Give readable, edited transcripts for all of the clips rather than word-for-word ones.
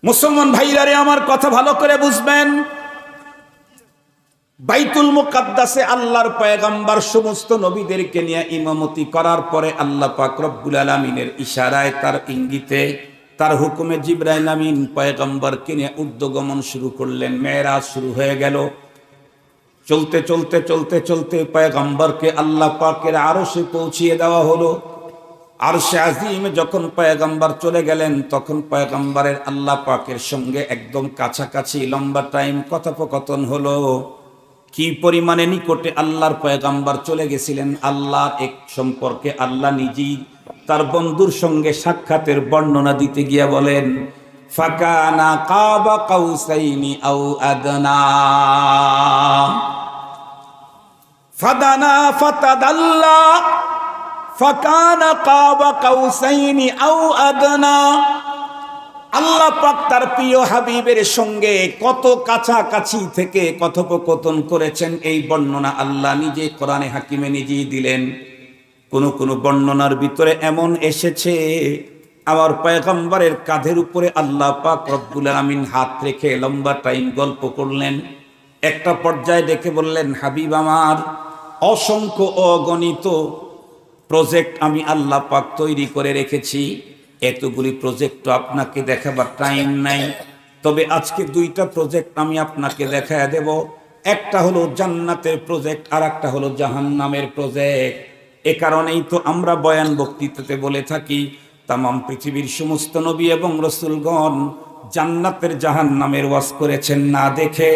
মুসলমান ভাইরা রে, আমার কথা ভালো করে বুঝবেন। বাইতুল মুকাদ্দাসে আল্লাহর পয়গম্বর সমস্ত নবীদেরকে নিয়ে ইমামতি করার পরে আল্লাহ পাক রব্বুল আলামিনের ইশারায়, তার ইঙ্গিতে, তার হুকুমে জিবরাইল আমিন পয়গম্বরকে নিয়ে ঊর্ধ্বগমন শুরু করলেন। মেরাজ শুরু হয়ে গেল। চলতে চলতে চলতে চলতে পয়গম্বরকে আল্লাহ পাকের আরশে পৌঁছিয়ে দেওয়া হলো। আরশে আজিমে যখন পয়গম্বর চলে গেলেন, তখন পয়গম্বরের আল্লাহ পাকের সঙ্গে একদম কাছাকাছি লম্বা টাইম কথোপকথন হলো। কি পরিমাণে নিকটে আল্লাহর পয়গম্বর চলে গেছিলেন। আল্লাহর এক সম্পর্কে আল্লাহ নিজেই তার বন্ধুর সঙ্গে সাক্ষাতের বর্ণনা দিতে গিয়া বলেন, ফাকানা কাবা কাউসাইনি আও আদনা ফাদানা ফাতাদাল্লা ফাকানা কাবা কাউসাইনি আও আদনা। আল্লাহ পাক তার প্রিয় হাবিবের সঙ্গে কত কাছাকাছি থেকে কথোপকথন করেছেন, এই বর্ণনা আল্লাহ নিজে কোরআনে হাকিমে নিজেই দিলেন। কোন কোন বর্ণনার ভিতরে এমন এসেছে, আমার পয়গম্বরের কাঁধের উপরে আল্লাহ পাক রব্বুল আলামিন হাত রেখে লম্বা টাইম গল্প করলেন। একটা পর্যায়ে ডেকে বললেন, হাবিব আমার, অসংখ্য অগণিত প্রজেক্ট আমি আল্লাহ পাক তৈরি করে রেখেছি। এতগুলি প্রজেক্ট তো আপনাকে দেখাবার টাইম নাই, তবে আজকে দুইটা প্রজেক্ট আমি আপনাকে দেখায় দেব। একটা হলো জান্নাতের প্রজেক্ট, আর একটা হলো জাহান্নামের প্রজেক্ট। এ কারণেই তো আমরা বয়ান বক্তৃতাতে বলে থাকি, তামাম পৃথিবীর সমস্ত নবী এবং রসুলগণ জান্নাতের জাহান্নামের ওয়াজ করেছেন না দেখে,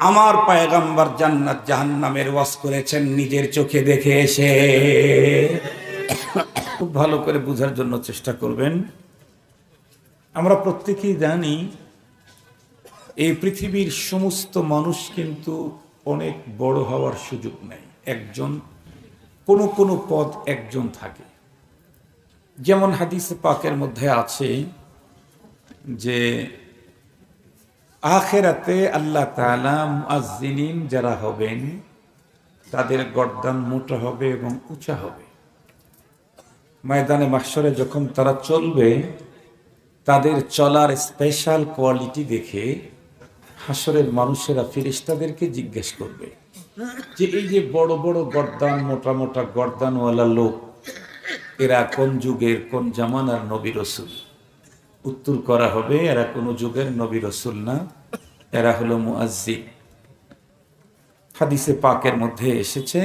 আমার পয়গম্বর জান্নাত জাহান্নামের ওয়াজ করেছেন নিজের চোখে দেখে এসে। খুব ভালো করে বোঝার জন্য চেষ্টা করবেন। আমরা প্রত্যেকেই জানি, এই পৃথিবীর সমস্ত মানুষ কিন্তু অনেক বড় হওয়ার সুযোগ নেই। একজন, কোনো কোনো পদ একজন থাকে। যেমন হাদিসে পাকের মধ্যে আছে যে আখিরাতে আল্লাহ তাআলা মুআজ্জিনিন যারা হবেন, তাদের গর্দান মোটা হবে এবং উঁচা হবে। ময়দানে মাহশরে যখন তারা চলবে, তাদের চলার স্পেশাল কোয়ালিটি দেখে হাসরের মানুষেরা ফেরেশতাদেরকে জিজ্ঞেস করবে যে এই যে বড় বড় গর্দান, মোটা মোটা গর্দানওয়ালা লোক, এরা কোন যুগের কোন জামানার নবী রসুল? উত্তর করা হবে, এরা কোনো যুগের নবী রসুল না, এরা হলো মুআজ্জিন। হাদিসে পাকের মধ্যে এসেছে।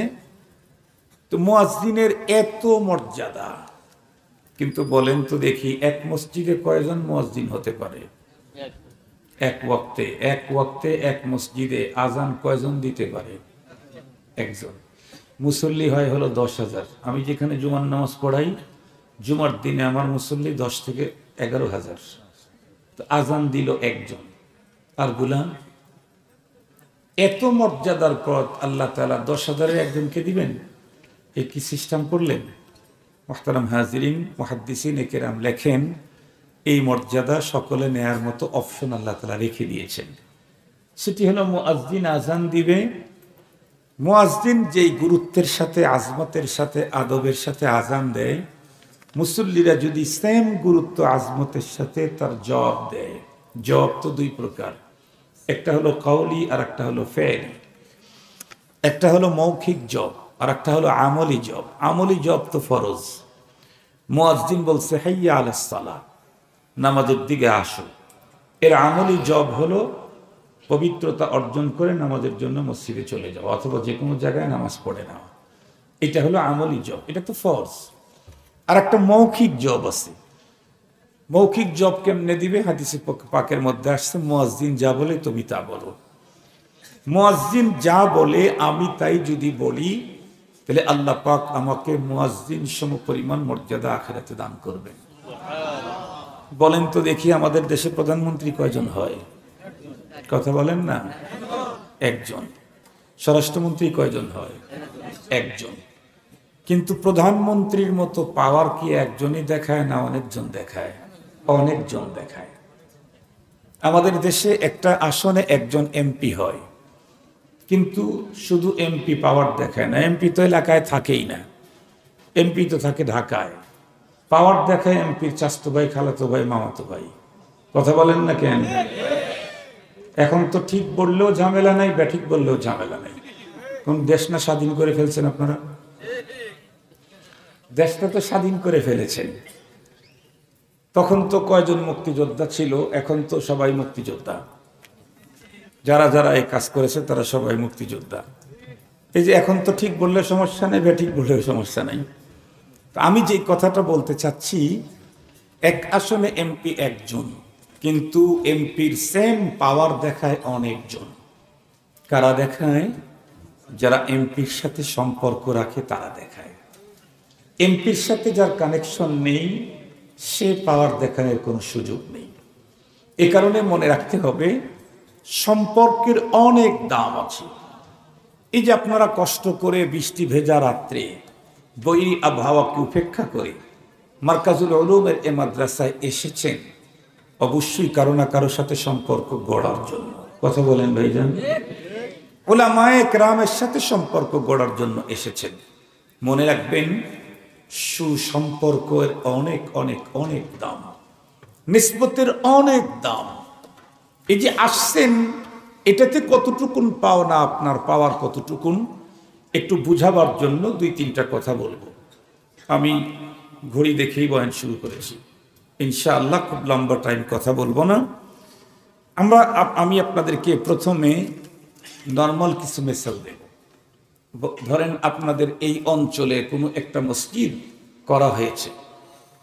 তো মুআজ্জিনের এত মর্যাদা, কিন্তু বলেন তো দেখি, এক মসজিদে কয়জন মুআজ্জিন হতে পারে? এক ওয়াক্তে এক মসজিদে আজান কয়জন দিতে পারে? একজন। মুসল্লি হয় হলো 10,000। আমি যেখানে জুমার নামাজ পড়াই, জুমার দিনে আমার মুসল্লি 10 থেকে 11,000। তো আজান দিল একজন, আর গুলাম। এত মর্যাদার পথ আল্লাহ তাআলা 10,000-এর একজনকে দিবেন? এই কি সিস্টেম করলেন? মুহতারাম হাজিরিন, মুহাদ্দিসিন কেরাম লেখেন, এই মর্যাদা সকলে নেয়ার মতো অপশন আল্লাহ তাআলা রেখে দিয়েছেন। সেটি হলো মুআজ্জিন আজান দিবে। মুআজ্জিন যেই গুরুত্বের সাথে, আজমতের সাথে, আদবের সাথে আজান দেয়, মুসল্লিরা যদি সেম গুরুত্ব আজমতের সাথে তার জবাব দেয়। জবাব তো দুই প্রকার, একটা হলো কাউলি আর একটা হলো ফেলি। একটা হলো মৌখিক জব আর একটা হলো আমলি জব। আমলি জব তো ফরজ। মুয়াজ্জিন বলছে হাইয়া আলাস সালাহ, নামাজের দিকে আসো। এর আমলি জব হলো পবিত্রতা অর্জন করে নামাজের জন্য মসজিদে চলে যাওয়া, অথবা যে কোনো জায়গায় নামাজ পড়ে নেওয়া। এটা হলো আমলি জব, এটা তো ফরজ। আর একটা মৌখিক জব আছে। মৌখিক জব কেমনে দিবে? হাদিসে পাকের মধ্যে আসছে, মুয়াজ্জিন যা বলে তুমি তা বলো। মুয়াজ্জিন যা বলে আমি তাই যদি বলি, তাহলে আল্লাহ পাক আমাকে মুয়াজ্জিন সম পরিমাণ মর্যাদা আখিরাতে দান করবেন। বলেন তো দেখি, আমাদের দেশে প্রধানমন্ত্রী কয়জন হয়? কথা বলেন না। একজন। স্বরাষ্ট্রমন্ত্রী কয়জন হয়? একজন। কিন্তু প্রধানমন্ত্রীর মতো পাওয়ার কি একজনই দেখায় না অনেকজন দেখায়? অনেকজন দেখায়। আমাদের দেশে একটা আসনে একজন এমপি হয়, কিন্তু শুধু এমপি পাওয়ার দেখায় না। এমপি তো এলাকায় থাকেই না, এমপি তো থাকে ঢাকায়। পাওয়ার দেখায় এমপির চাচতো ভাই, খালাতো ভাই, মামাতো ভাই। কথা বলেন না কেন? এখন তো ঠিক বললেও ঝামেলা নাই, ব্যাঠিক বললেও ঝামেলা নাই। কোন দেশ না স্বাধীন করে ফেলছেন আপনারা? দেশটা তো স্বাধীন করে ফেলেছেন। তখন তো কয়জন মুক্তিযোদ্ধা ছিল, এখন তো সবাই মুক্তিযোদ্ধা। যারা যারা এই কাজ করেছে তারা সবাই মুক্তিযোদ্ধা। এই যে এখন তো ঠিক বললে সমস্যা নেই, ব্যাঠিক বললেও সমস্যা নাই। আমি যে কথাটা বলতে চাচ্ছি, এক আসনে এমপি একজন, কিন্তু এমপির সেম পাওয়ার দেখায় অনেকজন। কারা দেখায়? যারা এমপির সাথে সম্পর্ক রাখে তারা দেখায়। এমপির সাথে যার কানেকশন নেই সে পাওয়ার দেখানোর কোনো সুযোগ নেই। এ কারণে মনে রাখতে হবে সম্পর্কের অনেক দাম আছে। এই যে আপনারা কষ্ট করে বৃষ্টি ভেজা রাত্রে বৈরী আবহাওয়াকে উপেক্ষা করে মার্কাজুল উলুমের এ মাদ্রাসায় এসেছেন, অবশ্যই কারো না কারোর সাথে সম্পর্ক গড়ার জন্য। কথা বলেন ভাইজান? উলামায়ে কেরামের সাথে সম্পর্ক গড়ার জন্য এসেছেন। মনে রাখবেন সুসম্পর্কের অনেক অনেক অনেক দাম, নিসবতের অনেক দাম। এই যে আসছেন, এটাতে কতটুকুন পাওনা আপনার, পাওয়ার কতটুকুন একটু বুঝাবার জন্য দুই তিনটা কথা বলবো। আমি ঘড়ি দেখেই বয়ান শুরু করেছি, ইনশাআল্লাহ খুব লম্বা টাইম কথা বলবো না। আমি আপনাদেরকে প্রথমে নর্মাল কিছু মেসেল দেব। ধরেন আপনাদের এই অঞ্চলে কোনো একটা মসজিদ করা হয়েছে,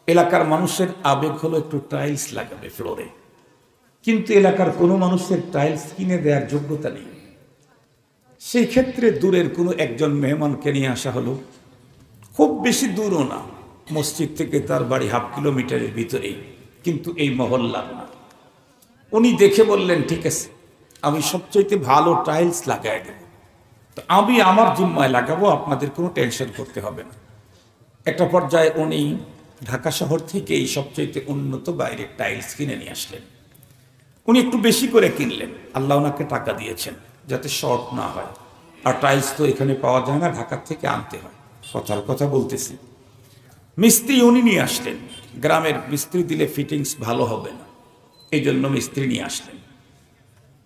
এলাকার মানুষের আবেগ হলো একটু টাইলস লাগাবে ফ্লোরে, কিন্তু এলাকার কোনো মানুষের টাইলস কিনে দেওয়ার যোগ্যতা নেই। সেই ক্ষেত্রে দূরের কোনো একজন মেহমানকে নিয়ে আসা হলো, খুব বেশি দূরও না, মসজিদ থেকে তার বাড়ি 1/2 কিলোমিটারের ভিতরেই, কিন্তু এই মহল্লার না। উনি দেখে বললেন ঠিক আছে, আমি সবচাইতে ভালো টাইলস লাগাই দেব, তো আমি আমার জিম্মায় লাগাবো, আপনাদের কোনো টেনশন করতে হবে না। একটা পর্যায়ে উনি ঢাকা শহর থেকে এই সবচাইতে উন্নত বাইরের টাইলস কিনে নিয়ে আসলেন। উনি একটু বেশি করে কিনলেন, আল্লাহ ওনাকে টাকা দিয়েছেন যাতে শর্ট না হয়। আর টাইলস তো এখানে পাওয়া যায় না, ঢাকার থেকে আনতে হয়, কথার কথা বলতেছি। মিস্ত্রি উনি নিয়ে আসলেন, গ্রামের মিস্ত্রি দিলে ফিটিংস ভালো হবে না, এই জন্য মিস্ত্রি নিয়ে আসলেন।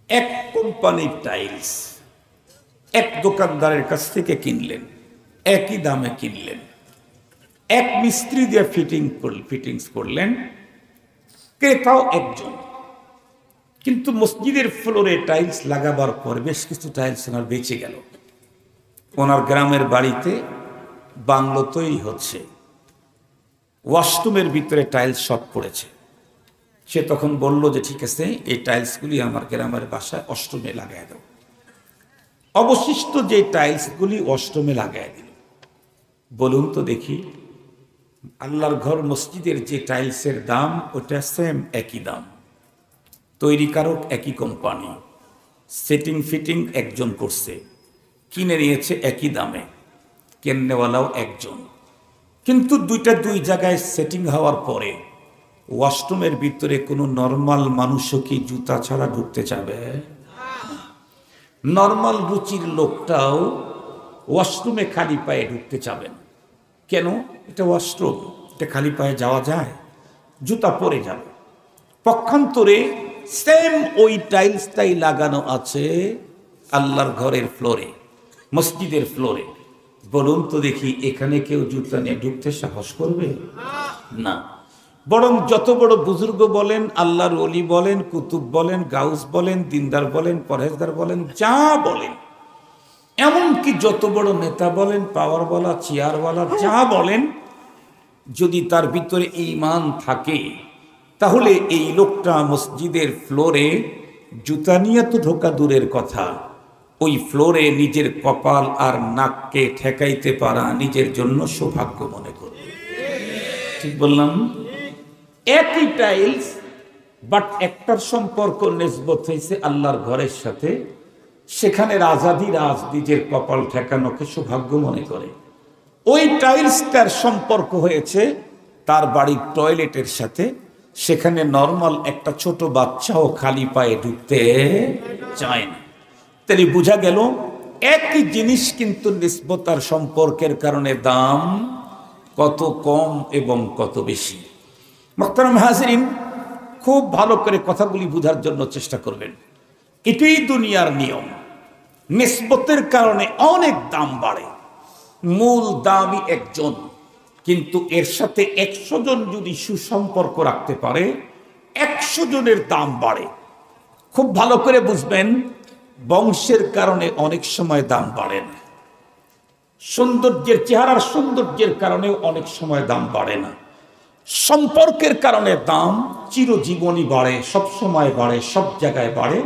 এক কোম্পানির টাইলস এক দোকানদারের কাছ থেকে কিনলেন, একই দামে কিনলেন, এক মিস্ত্রি দিয়ে ফিটিংস করলেন, ক্রেতাও একজন। কিন্তু মসজিদের ফ্লোরে টাইলস লাগাবার পর বেশ কিছু টাইলস ওনার বেঁচে গেল। ওনার গ্রামের বাড়িতে বাংলো তৈরি হচ্ছে, ওয়াশরুমের ভিতরে টাইলস শর্ট পড়েছে। সে তখন বলল যে ঠিক আছে, এই টাইলসগুলি আমার গ্রামের বাসায় ওয়াশরুমে লাগাই দাও। অবশিষ্ট যে টাইলসগুলি ওয়াশরুমে লাগাই দিল। বলুন তো দেখি, আল্লাহর ঘর মসজিদের যে টাইলসের দাম ওটা সেম একই দাম, তৈরিকারক একই কোম্পানি, সেটিং ফিটিং একজন করছে, কিনে নিয়েছে একই দামে, কেন্নেওয়ালাও একজন। কিন্তু দুই জায়গায় সেটিং হওয়ার পরে ওয়াশরুমের ভিতরে কোনো নর্মাল মানুষও কি জুতা ছাড়া ঢুকতে যাবে? নর্মাল রুচির লোকটাও ওয়াশরুমে খালি পায়ে ঢুকতে চাবেন কেন? এটা ওয়াশরুম, এটা খালি পায়ে যাওয়া যায়? জুতা পরে যাবে। পক্ষান্তরে সেম ওই টাইলসটাই লাগানো আছে আল্লাহর ঘরের ফ্লোরে, মসজিদের ফ্লোরে। বলুন তো দেখি, এখানে কেউ জুতা নিয়ে ঢুকতে সাহস করবে? না। বরং যত বড় বুজুর্গ বলেন, আল্লাহর ওলি বলেন, কুতুব বলেন, গাউস বলেন, দিনদার বলেন, পরহেজগার বলেন, যা বলেন, এমনকি যত বড় নেতা বলেন, পাওয়ারওয়ালা, চেয়ারওয়ালা, যা বলেন, যদি তার ভিতরে ঈমান থাকে তাহলে এই লোকটা মসজিদের ফ্লোরে জুতা নিয়ে তো ঢোকা দূরের কথা, ওই ফ্লোরে নিজের কপাল আর নাককে ঠেকাইতে পারা নিজের জন্য সৌভাগ্য মনে করবে। ঠিক বললাম? একই টাইলস, বাট একটার সম্পর্ক নিসবত হয়েছে আল্লাহর ঘরের সাথে, সেখানে রাজাধিরাজ নিজের কপাল ঠেকানোকে সৌভাগ্য মনে করে। ওই টাইলসটার সম্পর্ক হয়েছে তার বাড়ির টয়লেটের সাথে, সেখানে নর্মাল একটা ছোট বাচ্চাও খালি পায়ে ঢুকতে চায় না। তাহলে বোঝা গেল একই জিনিস কিন্তু নিসবত আর সম্পর্কের কারণে দাম কত কম এবং কত বেশি। মুহতারাম হাজিরিন, খুব ভালো করে কথাগুলি বোঝার জন্য চেষ্টা করবেন। এটাই দুনিয়ার নিয়ম। নিসবতের কারণে অনেক দাম বাড়ে। মূল দামই একজন, কিন্তু এর সাথে 100 জন যদি সুসম্পর্ক রাখতে পারে 100 জনের দাম বাড়ে। খুব ভালো করে বুঝবেন, বংশের কারণে অনেক সময় দাম বাড়ে না। সৌন্দর্যের, চেহারার সৌন্দর্যের কারণেও অনেক সময় দাম বাড়ে না। সম্পর্কের কারণে দাম চিরজীবনই বাড়ে, সব সময় বাড়ে, সব জায়গায় বাড়ে,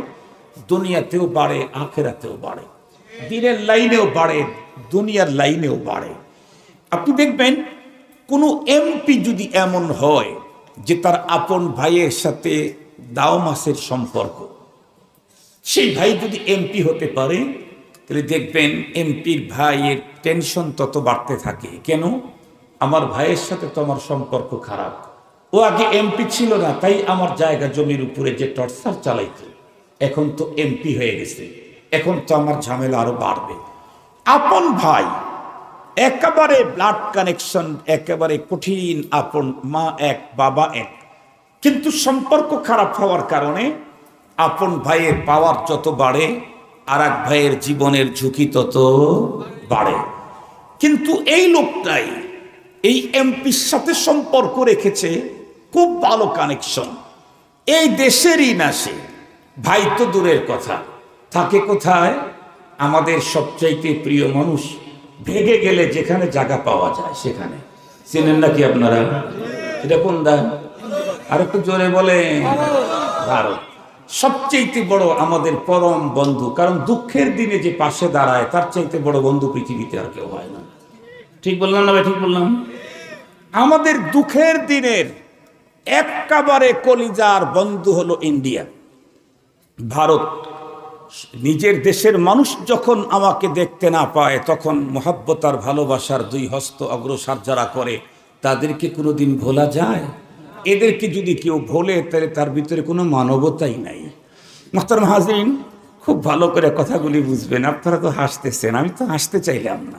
দুনিয়াতেও বাড়ে, আখেরাতেও বাড়ে, দিনের লাইনেও বাড়ে, দুনিয়ার লাইনেও বাড়ে। আপনি দেখবেন কোনো এমপি যদি এমন হয় যে তার আপন ভাইয়ের সাথে দাও মাসের সম্পর্ক, সেই ভাই যদি এমপি হতে পারে, তাহলে দেখবেন এমপির ভাইয়ের টেনশন তত বাড়তে থাকে। কেন? আমার ভাইয়ের সাথে তো আমার সম্পর্ক খারাপ, ও আগে এমপি ছিল না, তাই আমার জায়গা জমির উপরে যে টর্চার চালাইতো, এখন তো এমপি হয়ে গেছে, এখন তো আমার ঝামেলা আরো বাড়বে। আপন ভাই একেবারে ব্লাড কানেকশন, একেবারে কঠিন আপন, মা এক বাবা এক, কিন্তু সম্পর্ক খারাপ হওয়ার কারণে আপন ভাইয়ের পাওয়ার যত বাড়ে আর এক ভাইয়ের জীবনের ঝুঁকি তত বাড়ে। কিন্তু এই লোকটাই এই এমপির সাথে সম্পর্ক রেখেছে, খুব ভালো কানেকশন, এই দেশেরই না সে, ভাই তো দূরের কথা, থাকে কোথায়? আমাদের সবচাইতে প্রিয় মানুষ ভেগে গেলে যেখানে জায়গা পাওয়া যায় সেখানে। চেনেন নাকি আপনারা? এটা কোন দা? আর একটু জোরে বলে। ভারত সবচেয়ে বড় আমাদের পরম বন্ধু, কারণ দুঃখের দিনে যে পাশে দাঁড়ায় তার চাইতে বড় বন্ধু পৃথিবীতে আর কেউ হয় না। ঠিক বললাম না ভাই? ঠিক বললাম? আমাদের দুঃখের দিনের একেবারে কলিজার বন্ধু হলো ইন্ডিয়া, ভারত। নিজের দেশের মানুষ যখন আমাকে দেখতে না পায়, তখন মহাব্বত আর ভালোবাসার দুই হস্ত অগ্রসর যারা করে, তাদেরকে কোনোদিন ভোলা যায়? এদেরকে যদি কেউ ভোলে, তাহলে তার ভিতরে কোনো মানবতাই নাই। মোহতারাম হাজরিন, খুব ভালো করে কথাগুলি বুঝবেন। আপনারা তো হাসতেছেন, আমি তো হাসতে চাইলাম না,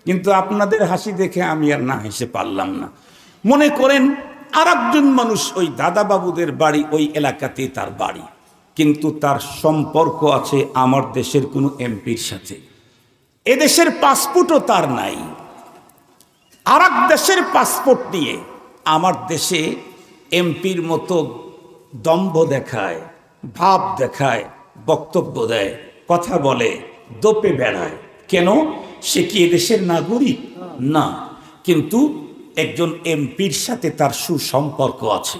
কিন্তু আপনাদের হাসি দেখে আমি আর না হেসে পারলাম না। মনে করেন আর একজন মানুষ, ওই দাদা বাবুদের বাড়ি ওই এলাকাতেই তার বাড়ি, কিন্তু তার সম্পর্ক আছে আমার দেশের কোনো এমপির সাথে। এদেশের পাসপোর্টও তার নাই, আর এক দেশের পাসপোর্ট নিয়ে আমার দেশে এমপির মতো দম্ভ দেখায়, ভাব দেখায়, বক্তব্য দেয়, কথা বলে, দোপে বেড়ায়। কেন? সে কি এদেশের নাগরিক না, কিন্তু একজন এমপির সাথে তার সুসম্পর্ক আছে।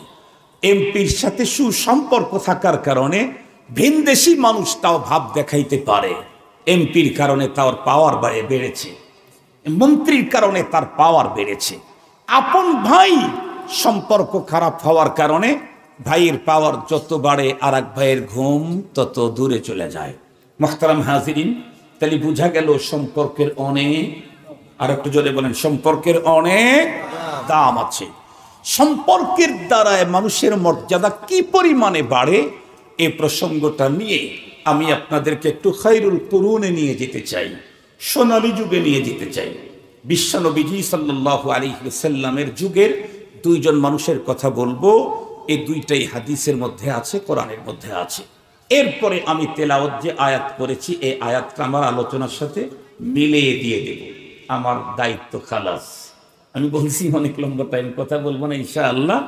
এমপির সাথে সুসম্পর্ক থাকার কারণে ভিনদেশি মানুষ তাও ভাব দেখাইতে পারে। এমপির কারণে তার পাওয়ার বেড়েছে, মন্ত্রীর কারণে তার পাওয়ার বেড়েছে। আপন ভাই সম্পর্ক খারাপ হওয়ার কারণে ভাইয়ের পাওয়ার যত বাড়ে আর এক ভাইয়ের ঘুম তত দূরে চলে যায়। মোহতারাম হাজিরিন, তাহলে বোঝা গেল সম্পর্কের অনেক, আর একটু জোরে বলেন, সম্পর্কের অনেক দাম আছে। সম্পর্কের দ্বারায় মানুষের মর্যাদা কি পরিমাণে বাড়ে, এই প্রসঙ্গটা নিয়ে আমি আপনাদেরকে একটু খায়রুল কুরুনে নিয়ে যেতে চাই, সোনালী যুগে নিয়ে যেতে চাই। বিশ্বনবীজি সাল্লাল্লাহু আলাইহি ওয়াসাল্লামের যুগের দুইজন মানুষের কথা বলবো। এই দুইটাই হাদিসের মধ্যে আছে, কোরআনের মধ্যে আছে। এরপরে আমি তেলাওয়াত যে আয়াত করেছি, এই আয়াতটা আমার আলোচনার সাথে মিলিয়ে দিয়ে দেব, আমার দায়িত্ব খালাস। আমি বলছি অনেক লম্বা টাইম কথা বলবো না ইনশাআল্লাহ।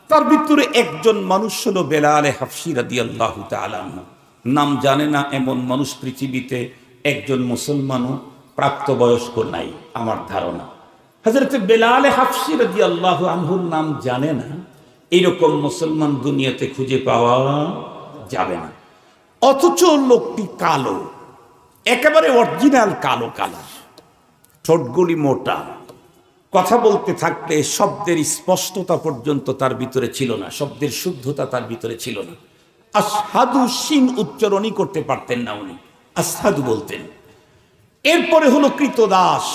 তার ভিতরে একজন মানুষ হলো বেলাল হাফসি রাদিয়াল্লাহু তাআলা আনহু। নাম জানে না এমন মানুষ পৃথিবীতে একজন মুসলমানও প্রাপ্তবয়স্ক নাই আমার ধারণা। হযরত বেলাল হাফসি রাদিয়াল্লাহু আনহুর নাম জানে না এরকম মুসলমান দুনিয়াতে খুঁজে পাওয়া যাবে না। অথচ লোকটি কালো, একেবারে অরিজিনাল কালো কালার, ঠোঁটগুলি মোটা, কথা বলতে থাকলে শব্দের স্পষ্টতা পর্যন্ত তার ভিতরে ছিল না, শব্দের শুদ্ধতা তার ভিতরে ছিল না। আসহাদু শিন উচ্চারণই করতে পারতেন না উনি, আসহাদু বলতেন। এরপরে হলো কৃতদাস,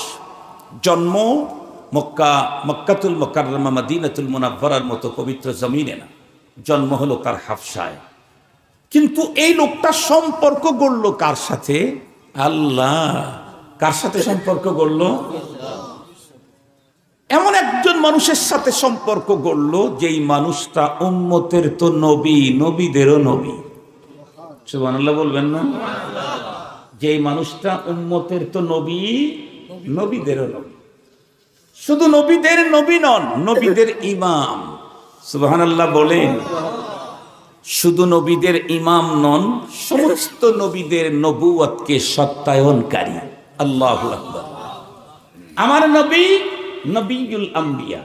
জন্ম মক্কাতুল মুকাররমা মদিনাতুল মুনাওয়ারার মতো পবিত্র জমিনে না, জন্ম হলো তার হাফসায়। কিন্তু এই লোকটা সম্পর্ক গড়ল কার সাথে? আল্লাহ। কার সাথে সম্পর্ক গড়ল? এমন একজন মানুষের সাথে সম্পর্ক গড়ল যেই মানুষটা উম্মতের তো নবী, নবীদেরও নবী। সুবহানাল্লাহ বলবেন না? যেই মানুষটা উম্মতের তো নবী, নবীদেরও নবী। শুধু নবীদের নবী নন, নবীদের ইমাম। সুবহানাল্লাহ বলেন। শুধু নবীদের ইমাম নন, সমস্ত নবীদের নবুয়তকে সত্যায়নকারী। আল্লাহু আকবার। আমার নবী নবিয়ুল আম্বিয়া,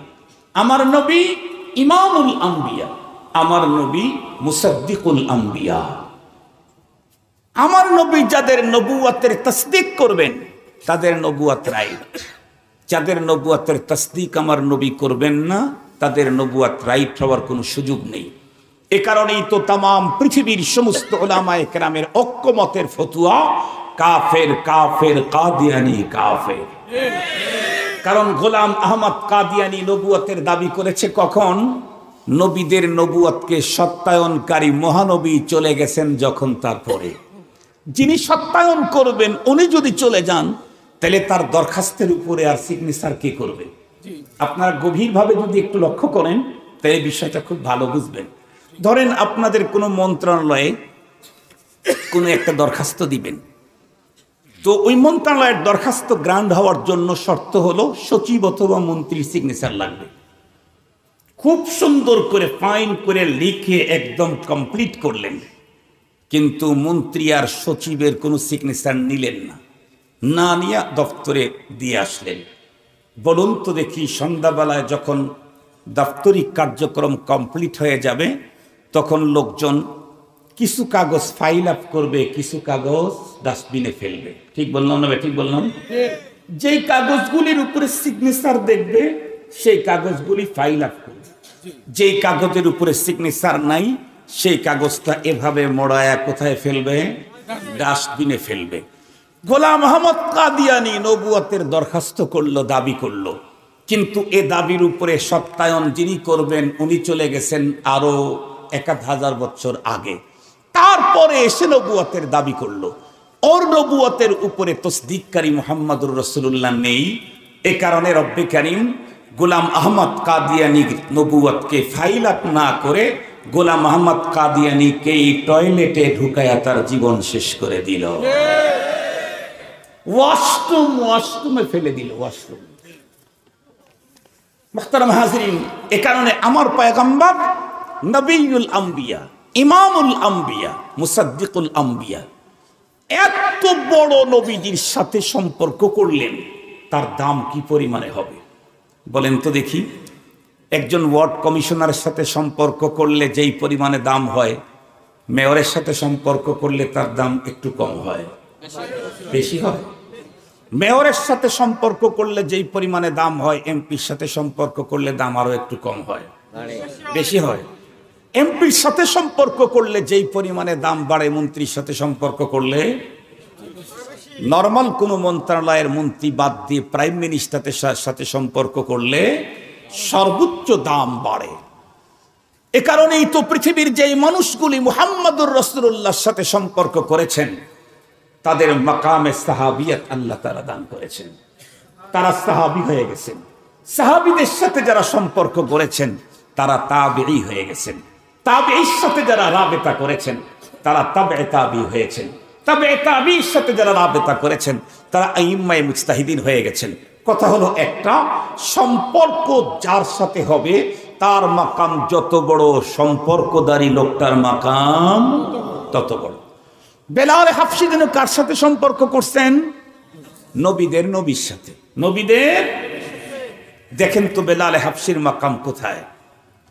আমার নবী ইমামুল আম্বিয়া, আমার নবী মুসাদ্দিকুল আম্বিয়া। আমার নবী যাদের নবুয়তের তাসদীক করবেন তাদের নবুয়ত রাইট, যাদের নবুয়তের তাসদীক আমার নবী করবেন না তাদের নবুয়ত রাইট হওয়ার কোনো সুযোগ নেই। এ কারণেই তো তামাম পৃথিবীর সমস্ত উলামায়ে কেরামের ঐক্যমতের ফতোয়া কাফের, কাফের, কাদিয়ানি কাফের। কারণ গোলাম আহমদ কাদিয়ানি নবুয়তের দাবি করেছে কখন? নবীদের নবুয়তকে সত্যায়নকারী মহানবী চলে গেছেন যখন। তারপরে যিনি সত্যায়ন করবেন উনি যদি চলে যান তাহলে তার দরখাস্তের উপরে আর সিগনেচার কে করবে? আপনারা গভীরভাবে যদি একটু লক্ষ্য করেন তাহলে বিষয়টা খুব ভালো বুঝবেন। ধরেন আপনাদের কোনো মন্ত্রণালয়ে কোনো একটা দরখাস্ত দিবেন, তো ওই মন্ত্রণালয়ের দরখাস্ত গ্রান্ট হওয়ার জন্য শর্ত হলো সচিব অথবা মন্ত্রীর সিগনেচার লাগবে। খুব সুন্দর করে ফাইন করে লিখে একদম কমপ্লিট করলেন, কিন্তু মন্ত্রী আর সচিবের কোনো সিগনেচার নিলেন না, না নিয়ে দপ্তরে দিয়ে আসলেন। বলুন তো দেখি, সন্ধ্যাবেলায় যখন দাপ্তরিক কার্যক্রম কমপ্লিট হয়ে যাবে তখন লোকজন কিছু কাগজ ফাইল আপ করবে, কিছু কাগজ ডাস্টবিনে ফেলবে। ঠিক বললাম না? ঠিক বললাম? যেই কাগজগুলির উপরে সিগনেচার দেখবে সেই কাগজগুলি ফাইল আপ করবে, যেই কাগজের উপরে সিগনেচার নাই সেই কাগজটা এভাবে মোড়ায়া কোথায় ফেলবে? ডাস্টবিনে ফেলবে। গোলাম আহমদ কাদিয়ানি নবুয়তের দরখাস্ত করলো, দাবি করলো, কিন্তু এ দাবির উপরে সত্যায়ন যিনি করবেন উনি চলে গেছেন আরো 1000 বছর আগে। তারপরে এসে নবুয়তের দাবি করলো, ওর নবুয়তের উপরে তসদিককারী মুহাম্মদুর রাসূলুল্লাহ নেই। এ কারণে রব্বে কারীম গোলাম আহমদ কাদিয়ানি নবুয়তকে ফাইল আপ না করে গোলাম আহমদ কাদিয়ানিকে টয়লেটে ঢুকায়া তার জীবন শেষ করে দিল। ওয়াশরুমে ফেলে দিল, ওয়াশরুম। মুহতারাম হাজিরিন, এ কারণে আমার পয়গম্বর নবিয়ুল আম্বিয়া, ইমামুল আম্বিয়া, মুসাদ্দিকুল আম্বিয়া এত বড় নবীজির সাথে সম্পর্ক করলেন, তার দাম কি পরিমাণে হবে বলেন তো দেখি? একজন ওয়ার্ড কমিশনারের সাথে সম্পর্ক করলে যেই পরিমাণে দাম হয়, মেয়রের সাথে সম্পর্ক করলে তার দাম একটু কম হয়, বেশি হয়? মেয়রের সাথে সম্পর্ক করলে যেই পরিমাণে দাম হয়, এমপির সাথে সম্পর্ক করলে দাম আরো একটু কম হয়, বেশি হয়? এমপির সাথে সম্পর্ক করলে যেই পরিমাণে দাম বাড়ে, মন্ত্রীর সাথে সম্পর্ক করলে, নরমাল কোন মন্ত্রণালয়ের মন্ত্রী বাদ দিয়ে প্রাইম মিনিস্টারের সাথে সম্পর্ক করলে সর্বোচ্চ দাম বাড়ে। এ কারণেই তো পৃথিবীর যেই মানুষগুলি মুহাম্মদুর রাসূলুল্লাহর সাথে সম্পর্ক করেছেন তাদের মাকামে সাহাবিয়ত আল্লাহ তাআলা দান করেছেন, তারা সাহাবী হয়ে গেছেন। সাহাবীদের সাথে যারা সম্পর্ক করেছেন তারা তাবেঈ হয়ে গেছেন, তাবেঈর সাথে যারা রাবেতা করেছেন তারা তাবে তাবি হয়েছেন, তাবে তাবির সাথে যারা রাবেতা করেছেন তারা আইম্মায়ে মুজতাহিদিন হয়ে গেছেন। কথা হলো একটা, সম্পর্ক যার সাথে হবে তার মাকাম যত বড়, সম্পর্কদারী লোকটার মাকাম তত বড়। বেলাল হাফসি যেন কার সাথে সম্পর্ক করছেন? নবীদের নবীর সাথে, নবীদের। দেখেন তো বেলাল হাফসির মাকাম কোথায়?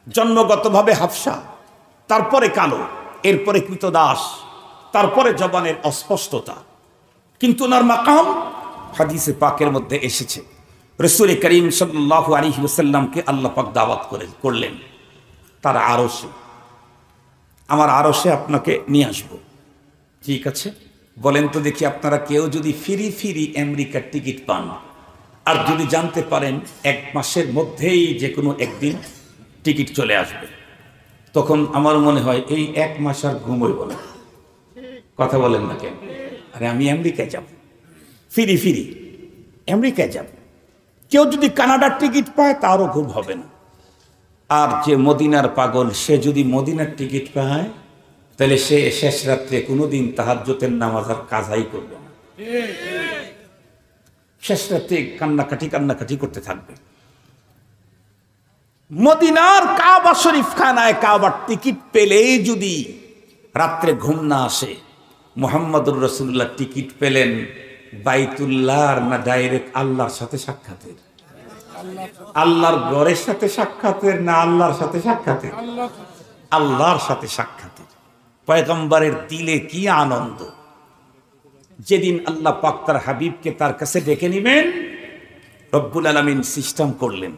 জন্মগতভাবে হাফসা, তারপরে কালো, এরপরে কৃতদাস, তারপরে জবানের অস্পষ্টতা, কিন্তু ওনার মাকাম হাদিসে পাকের মধ্যে এসেছে। রাসূল করিম সাল্লাল্লাহু আলাইহি ওয়াসাল্লামকে আল্লাহ পাক দাওয়াত করলেন তার আরশে, আমার আরশে আপনাকে নিয়ে আসবো। ঠিক আছে, বলেন তো দেখি, আপনারা কেউ যদি ফিরি আমেরিকার টিকিট পান আর যদি জানতে পারেন 1 মাসের মধ্যেই যে কোনো একদিন টিকিট চলে আসবে, তখন আমার মনে হয় এই 1 মাস আর ঘুমোইব না। কথা বলেন না কেন? আরে আমি আমেরিকায় যাব, ফিরি আমেরিকায় যাব, কেউ যদি কানাডার টিকিট পায় তারও ঘুম হবে না। আর যে মদিনার পাগল, সে যদি মদিনার টিকিট পায় তাহলে সে শেষ রাত্রে কোনোদিন তাহাজ্জুদের নামাজ আর কাজাই করবে না, শেষ রাত্রে কান্নাকাটি করতে থাকবে। মদিনার কাবা শরীফ খানায় কাবার টিকিট পেলেই যদি রাত্রে ঘুম না আসে, মুহাম্মদুর রাসূলুল্লাহ টিকিট পেলেন বাইতুল্লাহর না ডাইরেক্ট আল্লাহর সাথে সাক্ষাতের? আল্লাহর ঘরের সাথে সাক্ষাতের না আল্লাহর সাথে সাক্ষাতের? আল্লাহর সাথে সাক্ষাতের। পয়গম্বরের দিলে কি আনন্দ যেদিন আল্লাহ পাক তার হাবিবকে তার কাছে ডেকে নিবেন। রব্বুল আলামিন সিস্টেম করলেন,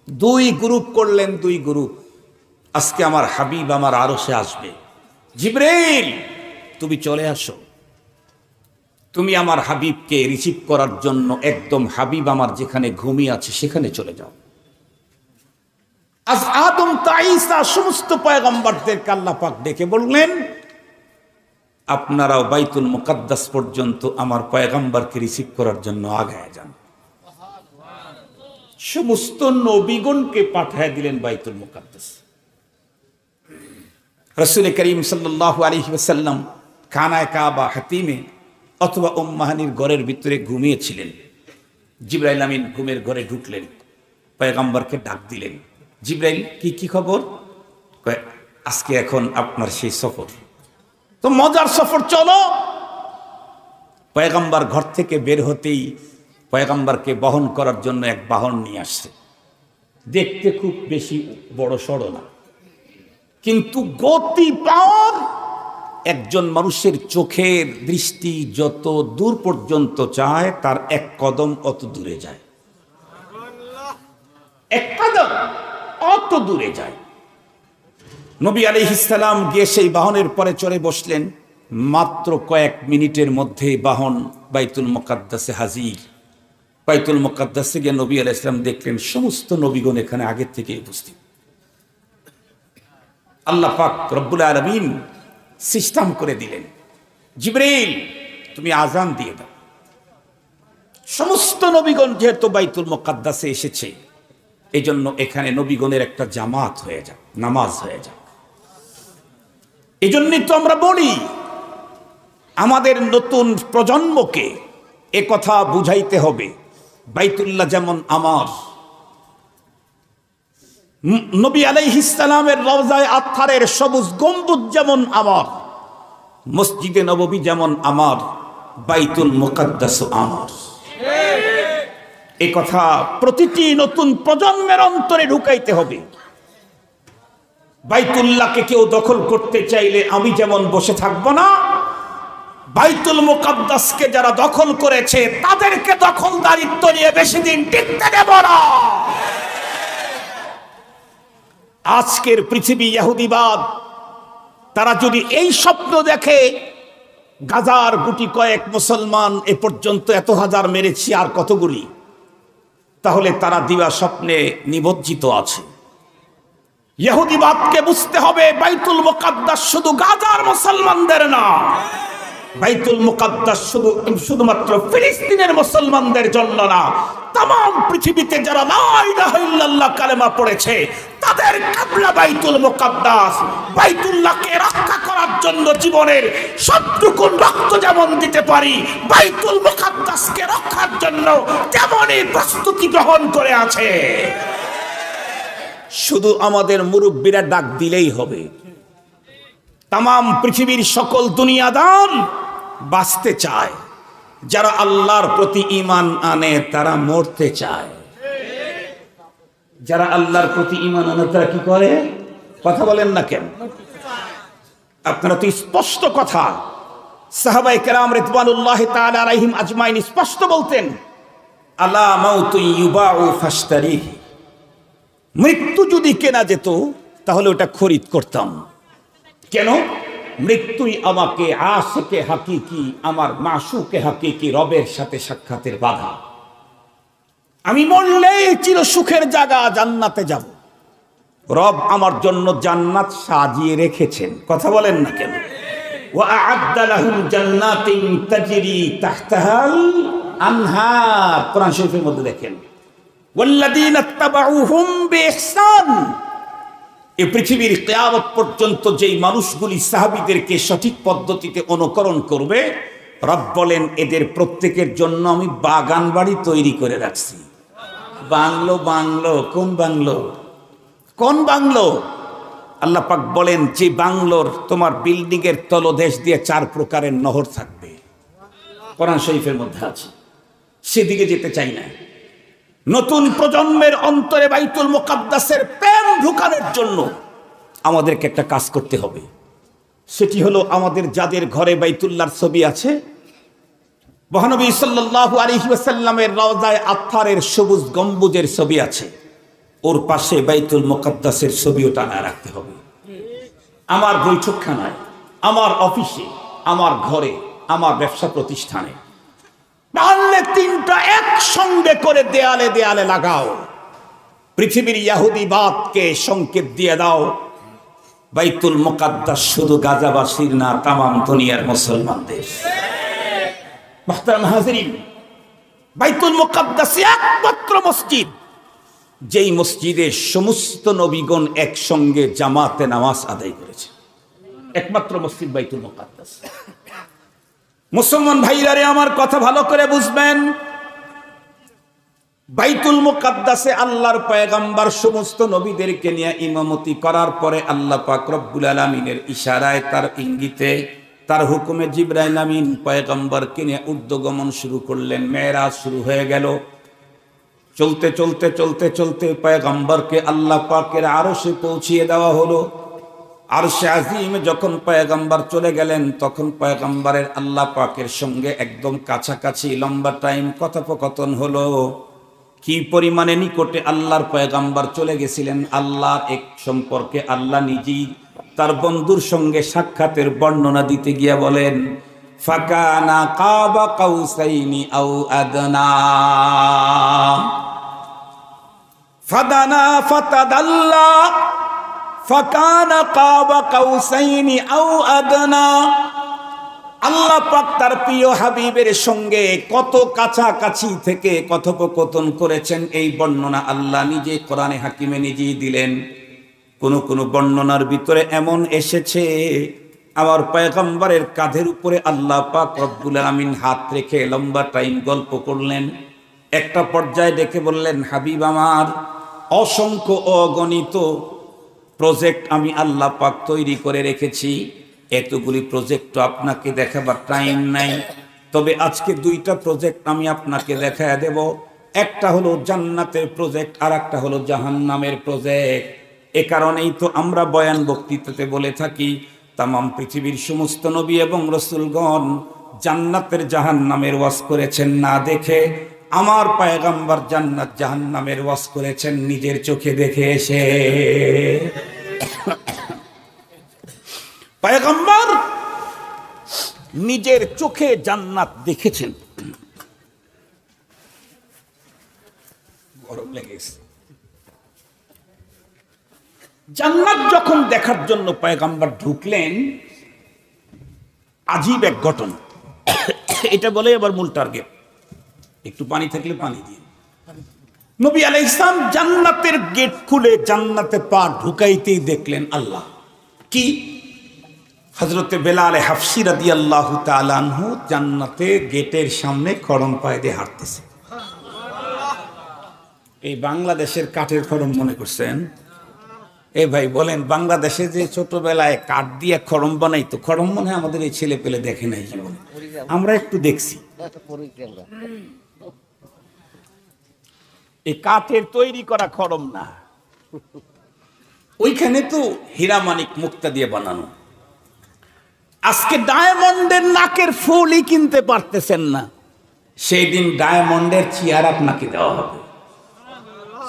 দুই গ্রুপ করলেন, দুই গ্রুপ। আজকে আমার হাবিব আমার আরশে আসবে, জিবরাইল তুমি চলে আসো, তুমি আমার হাবিবকে রিসিভ করার জন্য একদম হাবিব আমার যেখানে ঘুমিয়ে আছে সেখানে চলে যাও। আজ আদম তা ঈসা সমস্ত পয়গম্বরদেরকে আল্লাহ পাক ডেকে বললেন, আপনারাও বাইতুল মুকাদ্দাস পর্যন্ত আমার পয়গম্বরকে রিসিভ করার জন্য আগায় যান। সমস্ত নবীগণকে পাঠায় দিলেন বাইতুল মুকাদ্দাস। রাসূল করিম সাল্লাল্লাহু আলাইহি ওয়াসাল্লাম খানায়ে কাবা হাতিমে অথবা উম্মাহানির ঘরের ভিতরে ঘুমিয়েছিলেন। জিবরাইল আমিন ঘুমের ঘরে ঢুকলেন, পয়গম্বরকে ডাক দিলেন, জিবরাইল কি খবর? আজকে এখন আপনার সেই সফর, তো মজার সফর, চলো। পয়গম্বর ঘর থেকে বের হতেই পয়গম্বরকে বহন করার জন্য এক বাহন নিয়ে আসছে। দেখতে খুব বেশি বড় সড়ো না, কিন্তু গতি পাওয়ার, একজন মানুষের চোখের দৃষ্টি যত দূর পর্যন্ত চায় তার এক কদম অত দূরে যায়, এক কদম অত দূরে যায়। নবী আলাইহিস সালাম গিয়ে সেই বাহনের পরে চড়ে বসলেন। মাত্র কয়েক মিনিটের মধ্যে বাহন বাইতুল মুকাদ্দাসে হাজির। বাইতুল মুকাদ্দাসে গিয়ে নবী আলাইহিস সালাম দেখলেন সমস্ত নবীগণ এখানে আগের থেকে উপস্থিত। আল্লাহ পাক রব্বুল আলামিন সিস্টেম করে দিলেন, জিবরাইল তুমি আজান দিয়ে দাও। সমস্ত নবীগণ যেহেতু বাইতুল মুকাদ্দাসে এসেছে, এই জন্য এখানে নবীগণের একটা জামাত হয়ে যাক, নামাজ হয়ে যাক। এই জন্যই তো আমরা বলি আমাদের নতুন প্রজন্মকে এ কথা বুঝাইতে হবে, বাইতুল্লাহ যেমন আমার, নবী আলাইহিস সালামের রওজায়ে আতহারের সবুজ গম্বুজ যেমন আমার, মসজিদে নববী যেমন আমার, বাইতুল মুকাদ্দাস আমার। এই কথা প্রতিটি নতুন প্রজন্মের অন্তরে ঢুকাইতে হবে। বাইতুল্লাহকে কেউ দখল করতে চাইলে আমি যেমন বসে থাকবো না, বাইতুল মুকাদ্দাসকে যারা দখল করেছে তাদেরকে দখলদারিত্ব নিয়ে বেশি দিন টিকতে দেব না। আজকের পৃথিবী ইহুদিবাদ, তারা যদি এই স্বপ্ন দেখে গাজার গুটি কয়েক মুসলমান এ পর্যন্ত এত হাজার মেরেছি আর কতগুলি, তাহলে তারা দিবা স্বপ্নে নিমজ্জিত আছে। ইহুদিবাদকে বুঝতে হবে বাইতুল মুকাদ্দাস শুধু গাজার মুসলমানদের না, বাইতুল মুকাদ্দাস শুধুমাত্র ফিলিস্তিনের মুসলমানদের জন্য না, তাম পৃথিবীতে যারা লা ইলাহা ইল্লাল্লাহ কালেমা পড়েছে তাদের কিবলা বাইতুল মুকাদ্দাস। বাইতুল্লাহকে রক্ষা করার জন্য জীবনের সবটুকু রক্ত যেমন দিতে পারি, বাইতুল মুকাদ্দাসকে রক্ষার জন্য তেমনই প্রস্তুতি গ্রহণ করে আছে। শুধু আমাদের মুরব্বীরা ডাক দিলেই হবে। তাম পৃথিবীর সকল দুনিয়াদার বাঁচতে চায়, যারা আল্লাহর প্রতি ঈমান আনে তারা মরতে চায়। যারা আল্লাহর প্রতি ঈমান আনে তারা কি করে? কথা বলেন না কেন? আপনারা তো স্পষ্ট কথা, সাহাবায়ে কেরাম রিদওয়ানুল্লাহি তাআলা আলাইহিম আজমাইন স্পষ্ট বলতেন, আলা মাউতু ইউবাউ ফাশতারিহি, মৃত্যু যদি কেনা যেত তাহলে ওটা খরিদ করতাম। কেন? মৃত্যুই আমাকে আশিকে হাকিকি, আমার মাশুকে হাকিকি রবের সাথে সাক্ষাতের বাধা। আমি মরলেই চির সুখের জায়গা জান্নাতে যাব। রব আমার জন্য জান্নাত সাজিয়ে রেখেছেন। কথা বলেন না কেন? ওয়া আ'আদ্দা লাহুম জান্নাতিন তাজরি তাহতাহাল আনহার, কোরআন শরীফের মধ্যে দেখেন ওয়াল্লাযীনা ইত্তাবাউহুম বিইহসান। এই পৃথিবীর কিয়ামত পর্যন্ত যেই মানুষগুলি সাহাবীদেরকে সঠিক পদ্ধতিতে অনুকরণ করবে, রব বলেন এদের প্রত্যেকের জন্য আমি বাগান বাড়ি তৈরি করে রাখছি। বাংলো বাংলো কোন বাংলো? কোন বাংলো? আল্লাহ পাক বলেন যে বাংলোর তোমার বিল্ডিং এর তলদেশ দিয়ে 4 প্রকারের নহর থাকবে, কোরআন শরীফের মধ্যে আছে। সেদিকে যেতে চাই না। নতুন প্রজন্মের অন্তরে বাইতুল মুকাদ্দাসের প্রেম ঢুকানোর জন্য আমাদেরকে একটা কাজ করতে হবে। সেটি হলো আমাদের যাদের ঘরে বাইতুল্লাহর ছবি আছে, মহানবী সাল্লাল্লাহু আলাইহি ওয়াসাল্লামের রওজায়ে আতহারের সবুজ গম্বুজের ছবি আছে, ওর পাশে বাইতুল মুকাদ্দাসের ছবিও টানা রাখতে হবে। আমার বৈঠকখানায়, আমার অফিসে, আমার ঘরে, আমার ব্যবসা প্রতিষ্ঠানে পারলে 3টা একসঙ্গে করে দেয়ালে দেয়ালে লাগাও। পৃথিবীর ইহুদিবাদকে সংকেত দিয়ে দাও বাইতুল মুকাদ্দাস শুধু গাজাবাসীর না, তামাম দুনিয়ার মুসলমানদের। মুহতারাম হাজিরিন, বাইতুল মুকাদ্দাস একমাত্র মসজিদ যেই মসজিদে সমস্ত নবীগণ একসঙ্গে জামাতে নামাজ আদায় করেছে। একমাত্র মসজিদ বাইতুল মুকাদ্দাস। মুসলমান ভাইরা রে, আমার কথা ভালো করে বুঝবেন। বাইতুল মুকাদ্দাসে আল্লাহর পয়গম্বর সমস্ত নবীদেরকে নিয়ে ইমামতি করার পরে আল্লাহ পাক রব্বুল আলামিনের ইশারায়, তার ইঙ্গিতে, তার হুকুমে জিবরাইল আমিন পয়গম্বরকে নিয়ে ঊর্ধ্বগমন শুরু করলেন। মেরাজ শুরু হয়ে গেল। চলতে চলতে চলতে চলতে পয়গম্বরকে আল্লাহ পাকের আরশে পৌঁছিয়ে দেওয়া হলো। আরশে আজিমে যখন পয়গম্বর চলে গেলেন, তখন পয়গম্বরের আল্লাহ পাকের সঙ্গে একদম কাছাকাছি লম্বা টাইম কথোপকথন হলো। কি পরিমাণে নিকটে আল্লাহর পয়গম্বর চলে গেছিলেন আল্লাহর এক সম্পর্কে আল্লাহ নিজেই তার বন্ধুর সঙ্গে সাক্ষাতের বর্ণনা দিতে গিয়া বলেন, ফাকানা কাবা কাউসাইনি আও আদনা ফাদানা ফাতাদাল্লা ফাকানা কাবা কাউসাইনি আও আদনা। আল্লাহ পাক তার প্রিয় হাবিবের সঙ্গে কত কাছাকাছি থেকে কথোপকথন করেছেন, এই বর্ণনা আল্লাহ নিজে কোরআনে হাকিমে নিজেই দিলেন। কোন কোন বর্ণনার ভিতরে এমন এসেছে, আমার পয়গম্বরের কাঁধের উপরে আল্লাহ পাক রব্বুল আমিন হাত রেখে লম্বা টাইম গল্প করলেন। একটা পর্যায়ে ডেকে বললেন, হাবিব আমার, অসংখ্য অগণিত প্রজেক্ট আমি আল্লাহ পাক তৈরি করে রেখেছি, এতগুলি প্রজেক্ট তো আপনাকে দেখাবার টাইম নাই, তবে আজকে 2টা প্রজেক্ট আমি আপনাকে দেখায় দেব। একটা হলো জান্নাতের প্রজেক্ট, আর একটা হলো জাহান্নামের প্রজেক্ট। এ কারণেই তো আমরা বয়ান বক্তৃতাতে বলে থাকি, তামাম পৃথিবীর সমস্ত নবী এবং রাসূলগণ জান্নাতের জাহান্নামের ওয়াজ করেছেন না দেখে, আমার পয়গম্বর জান্নাত জাহান্নামের ওয়াজ করেছেন নিজের চোখে দেখে এসে। পয়গম্বর নিজের চোখে জান্নাত দেখেছেন। গরম লেগেছে। জান্নাত যখন দেখার জন্য পয়গম্বর ঢুকলেন, আজীব এক ঘটনা। এটা বলে আবার মূল টার্গেট। একটু পানি থাকলে পানি দিয়ে। নবী আলাইহিস সালাম জান্নাতের গেট খুলে জান্নাতে পা ঢুকাইতেই দেখলেন আল্লাহ কি, হযরতে বেলাল হাফসি রাদিয়াল্লাহু তাআলা আনহু জান্নাতে গেটের সামনে খড়ম পায়ে দিয়ে হাঁটতেছে। এই বাংলাদেশের কাঠের খড়ম মনে করছেন? এ ভাই বলেন, বাংলাদেশে যে ছোটবেলায় কাঠ দিয়ে খড়ম বানাইতো, খড়ম মনে হয় আমাদের এই ছেলে পেলে দেখে নাই জীবনে, আমরা একটু দেখছি। এই কাঠের তৈরি করা খড়ম না, ওইখানে তো হীরা মানিক মুক্তা দিয়ে বানানো। আজকে ডায়মন্ডের নাকের ফুলই কিনতে পারতেছেন না, সেই দিন ডায়মন্ডের চেয়ার আপনাকে দেওয়া হবে।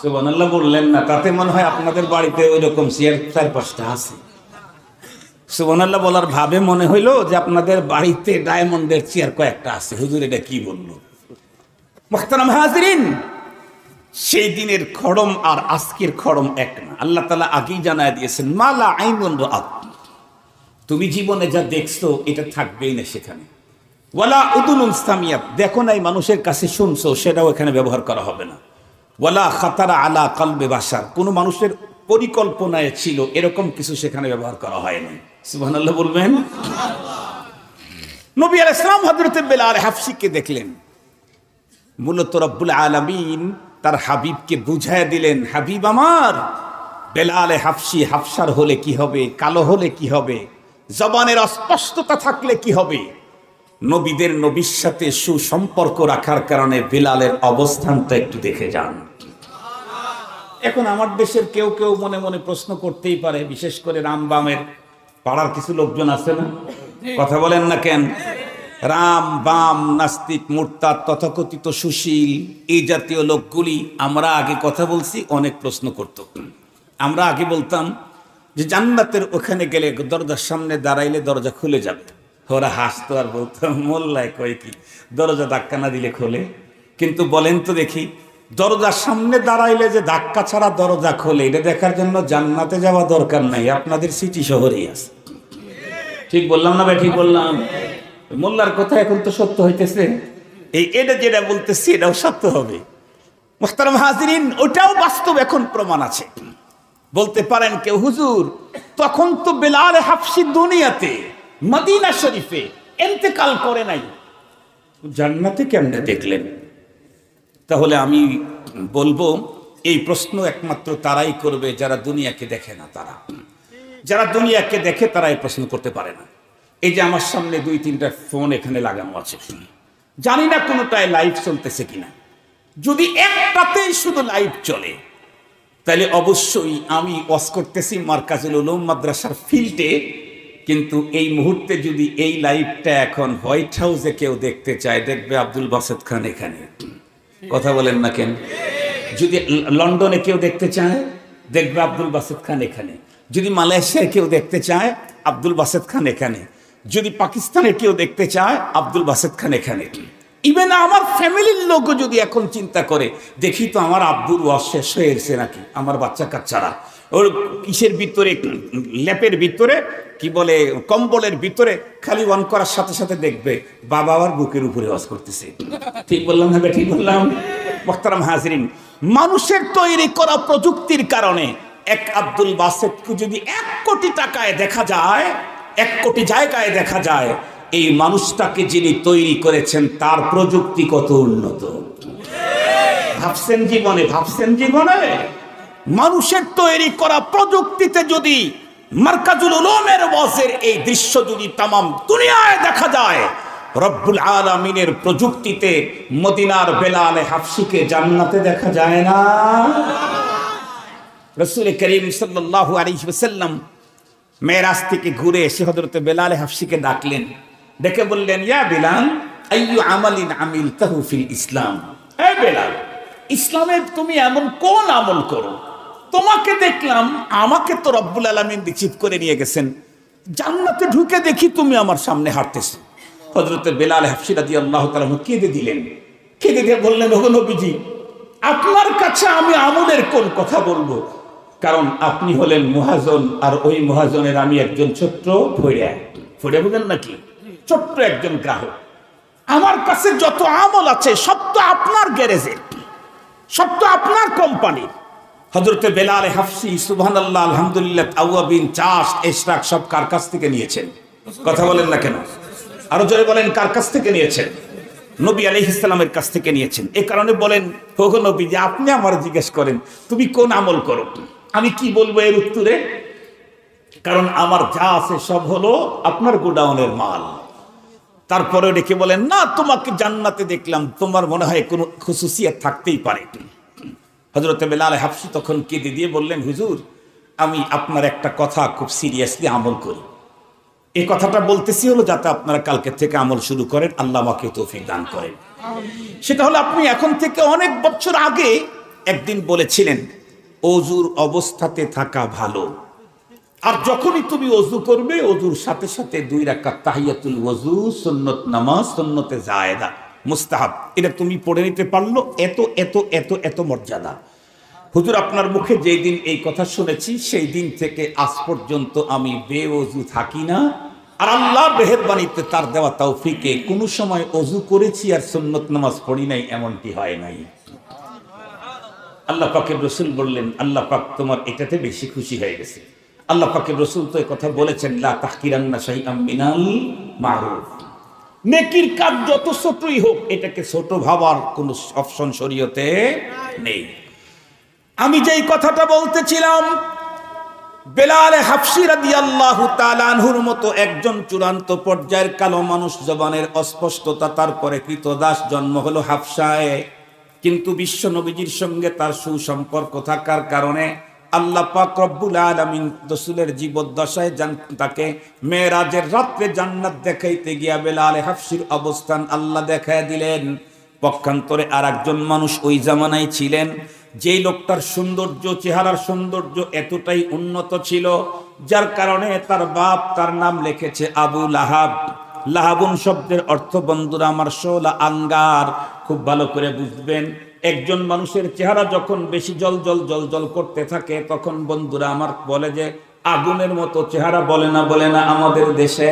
সুবহানাল্লাহ বললেন না? তাতে মনে হয় আপনাদের বাড়িতে ওই রকম চেয়ার 4-5টা আছে। সুবহানাল্লাহ বলার ভাবে মনে হইলো যে আপনাদের বাড়িতে ডায়মন্ডের চেয়ার কয়েকটা আছে। হুজুর এটা কি বললো? মুহতারাম হাজিরিন, সেই দিনের খড়ম আর আজকের খড়ম এক না। আল্লাহ তাআলা আগেই জানায় দিয়েছেন, মালা আইনুন রাআত, তুমি জীবনে যা দেখছো এটা থাকবেই না সেখানে। ওয়ালা উদুনুন সামিয়াত, দেখো নাই মানুষের কাছে শুনছো, সেটাও এখানে ব্যবহার করা হবে না। ওয়ালা খাতারা আলা কলবে বাশার, কোনো মানুষের পরিকল্পনায় ছিল এরকম কিছু সেখানে ব্যবহার করা হয়নি। সুবহানাল্লাহ বলবেন। নবী আলাইহিস সালাম হযরত বেলাল হাফসিকে দেখলেন। মূলত রব্বুল আলামিন তার হাবিবকে বুঝায় দিলেন, হাবিব আমার, বেলাল হাফসি হাফসার হলে কি হবে, কালো হলে কি হবে, জবানের অস্পষ্টতা থাকলে কি হবে। নবীদের নবীর সাথে সুসম্পর্ক রাখার কারণে বেলালের অবস্থানটা একটু দেখে যান। এখন আমার দেশের কেউ কেউ মনে মনে প্রশ্ন করতেই পারে, বিশেষ করে রাম বামের পাড়ার কিছু লোকজন আছে না, কথা বলেন না কেন? রাম বাম নাস্তিক মুরতাদ তথাকথিত সুশীল এই জাতীয় লোকগুলি আমরা আগে কথা বলছি অনেক প্রশ্ন করত। আমরা আগে বলতাম যে জান্নাতের ওখানে গেলে দরজার সামনে দাঁড়াইলে দরজা খুলে যাবে। ওরা হাসতো আর বলতো মোল্লায় কয় কি, দরজা ধাক্কা না দিলে খোলে? কিন্তু বলেন তো দেখি, দরজার সামনে দাঁড়াইলে যে ধাক্কা ছাড়া দরজা খোলে, এটা দেখার জন্য জান্নাতে যাওয়া দরকার নাই, আপনাদের সিটি শহরেই আছে। ঠিক বললাম না ভাই? ঠিক বললাম? মোল্লার কথা এখন তো সত্য হইতেছে, এটা যেটা বলতেছি এটাও সত্য হবে। মুহতারাম হাজিরিন, ওটাও বাস্তব এখন প্রমাণ আছে। বলতে পারেন কেউ, হুজুর তখন তো বেলাল হাফসি দুনিয়াতে মদিনা শরীফে ইন্তেকাল করে নাই, জান্নাতে কেমনে দেখলেন? তাহলে আমি বলবো এই প্রশ্ন একমাত্র তারাই করবে যারা দুনিয়াকে দেখে না। যারা দুনিয়াকে দেখে তারা এই প্রশ্ন করতে পারে না। এই যে আমার সামনে 2-3টা ফোন এখানে লাগানো আছে, জানি না কোনোটায় লাইভ চলতেছে কিনা। যদি একটাতেই শুধু লাইভ চলে তাহলে অবশ্যই আমি ওয়াজ করতেছি মার্কাজুল উলুম মাদ্রাসার ফিল্ডে, কিন্তু এই মুহূর্তে যদি এই লাইভটা এখন হোয়াইট হাউসে কেউ দেখতে চায়, দেখবে আব্দুল বাসেত খান এখানে, কথা বলেন না কেন? যদি লন্ডনে কেউ দেখতে চায়, দেখবে আব্দুল বাসেত খান এখানে। যদি মালয়েশিয়ায় কেউ দেখতে চায়, আব্দুল বাসেত খান এখানে। যদি পাকিস্তানে কেউ দেখতে চায়, আব্দুল বাসেত খান এখানে। ইভেন আমার ফ্যামিলির লোকও যদি এখন চিন্তা করে, দেখি তো আমার আব্বুর ওয়াজ শেষ হয়ে এসেছে নাকি, আমার বাচ্চা কাচ্চারা ওর কিসের ভিতরে, ল্যাপের ভিতরে, কি বলে কম্বলের ভিতরে খালি অন করার সাথে সাথে দেখবে বাবা আবার বুকের উপরে ওয়াজ করতেছে। ঠিক বললাম না? ঠিক বললাম? মুহতারাম হাজিরিন, মানুষের তৈরি করা প্রযুক্তির কারণে এক আব্দুল বাসেতকে যদি 1 কোটি টাকায় দেখা যায়, 1 কোটি জায়গায় দেখা যায়, এই মানুষটাকে যিনি তৈরি করেছেন তার প্রযুক্তি কত উন্নত। ভাবছেন জীবনে? মানুষের তৈরি করা প্রযুক্তিতে যদি মার্কাজুল উলুমের ওয়াজের এই দৃশ্য যদি তামাম দুনিয়ায় দেখা যায়, রব্বুল আলামিনের প্রযুক্তিতে মদিনার বেলাল হাফসিকে জান্নাতে দেখা যায় না? রাসূল করিম সাল্লাল্লাহু আলাইহি ওয়াসাল্লাম মেরাজ থেকে ঘুরে এসে হযরত বেলাল হাফসিকে ডাকলেন, ডেকে বললেন, ইয়া বেলাল, আইয়ু আমালিন আমিলতাহু ফিল ইসলাম। হে বেলাল, ইসলামে তুমি এমন কোন আমল করো, তোমাকে দেখলাম, আমাকে তো রব্বুল আলামিন রিসিভ করে নিয়ে গেছেন, জান্নাতে ঢুকে দেখি তুমি আমার সামনে হাঁটতেছো। হযরত বেলাল হাফসি রাদিয়াল্লাহু তাআলা কেঁদে দিলেন। কেঁদে দিয়ে বললেন, ওগো নবীজি, আপনার কাছে আমি আমলের কোন কথা বলবো, কারণ আপনি হলেন মুহাজন, আর ওই মুহাজনের আমি একজন ছোট্ট ফড়িয়া বুঝেন নাকি, ছোট্ট একজন গ্রাহক। আমার কাছে যত আমল আছে সব তো আপনার গ্যারেজের, সব তো আপনার কোম্পানির। হযরত বেলাল হাফসি সুবহানাল্লাহ, আলহামদুলিল্লাহ, তাওয়াবিন, চাষ, ইশরাক সব কার কাছ থেকে নিয়েছেন? কথা বলেন না কেন? আরো জোরে বলেন, কার কাছ থেকে নিয়েছেন? নবী আলাইহিস সালামের কাছ থেকে নিয়েছেন। এই কারণে বলেন, ওগো নবী, যে আপনি আমার জিজ্ঞেস করেন তুমি কোন আমল করো, আমি কি বলবো এর উত্তরে? কারণ আমার যা আছে সব হলো আপনার গোডাউনের মাল। তারপরে ডেকে বলেন, না, তোমাকে জান্নাতে দেখলাম, তোমার মনে হয় কোনো খুসুসিয়াত থাকতেই পারে। হযরত বেলাল হাফসি তখন কেঁদে দিয়ে বললেন, হুজুর, আমি আপনার একটা কথা খুব সিরিয়াসলি আমল করি। এই কথাটা বলতেছি হলো যাতে আপনারা কালকে থেকে আমল শুরু করেন, আল্লাহ আমাকে তৌফিক দান করেন। সেটা হলো, আপনি এখন থেকে অনেক বছর আগে একদিন বলেছিলেন অজুর অবস্থাতে থাকা ভালো, আর যখনই তুমি অজু করবে অজুর সাথে সাথে 2 রাকাত তাহিয়াতুল ওযু, সুন্নত নামাজ, সুন্নতে জায়েদা, মুস্তাহাব, এটা তুমি পড়ে নিতে পারলো, এত এত এত এত মর্যাদা। হুজুর, আপনার মুখে যেই দিন এই কথা শুনেছি সেই দিন থেকে আজ পর্যন্ত আমি বেওযু থাকি না, আর আল্লাহর মেহেরবানিতে তার দেওয়া তৌফিকে কোনো সময় অজু করেছি আর সুন্নত নামাজ পড়ি নাই এমনটি হয় নাই। আল্লাহ পাকের রসুল বললেন, আল্লাহ পাক তোমার এটাতে বেশি খুশি হয়ে গেছে। আল্লাহ পাকের রসুল তো এই কথা বলেছেন, লা তাহকিরান্না শাইআম মিনাল মারুফ, নেকির কাজ যত ছোটই হোক এটাকে ছোট ভাবার কোনো অপশন শরীয়তে নেই। আমি যেই কথাটা বলতেছিলাম, বেলাল হাফসি রাদিয়াল্লাহু তাআলা আনহুর মতো একজন চূড়ান্ত পর্যায়ের কালো মানুষ, জবানের অস্পষ্টতা, তারপরে কৃতদাস, জন্ম হলো হাফসায়, কিন্তু বিশ্ব নবীজির সঙ্গে তার সুসম্পর্ক থাকার কারণে আল্লাহ পাক রব্বুল আলামিন রাসূলের জীবদ্দশায় তাকে মেরাজের রাত্রে জান্নাত দেখাইতে গিয়া বেলাল হাফসির অবস্থান আল্লাহ দেখায় দিলেন। পক্ষান্তরে আর একজন মানুষ ওই জামানায় ছিলেন, যেই লোকটার সৌন্দর্য, চেহারার সৌন্দর্য এতটাই উন্নত ছিল, যার কারণে তার বাপ তার নাম লিখেছে আবু লাহাব। লাহাবুন শব্দের অর্থ বন্ধুরা আমার শোলা আঙ্গার। খুব ভালো করে বুঝবেন, একজন মানুষের চেহারা যখন বেশি জল জল জল জল করতে থাকে তখন বন্ধুরা আমার বলে যে আগুনের মতো চেহারা, বলে না আমাদের দেশে।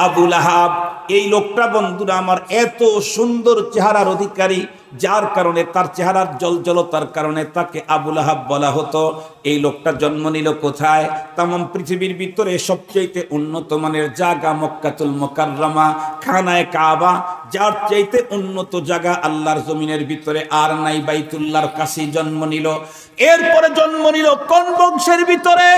আবু লাহাব এই লোকটা বন্ধুরা আমার এত সুন্দর চেহারার অধিকারী, যার কারণে তার চেহারার জলজলতার কারণে তাকে আবু লাহাব বলা হতো। এই লোকটা জন্ম নিল কোথায়? তাম পৃথিবীর ভিতরে সবচেয়ে উন্নত মানের জায়গা মক্কাতুল মুকাররমা, খানায়ে কাবা, যার চাইতে উন্নত জায়গা আল্লাহর জমিনের ভিতরে আর নাই, বাইতুল্লাহর কাছে জন্ম নিল। এরপরে জন্ম নিল কোন বংশের ভিতরে?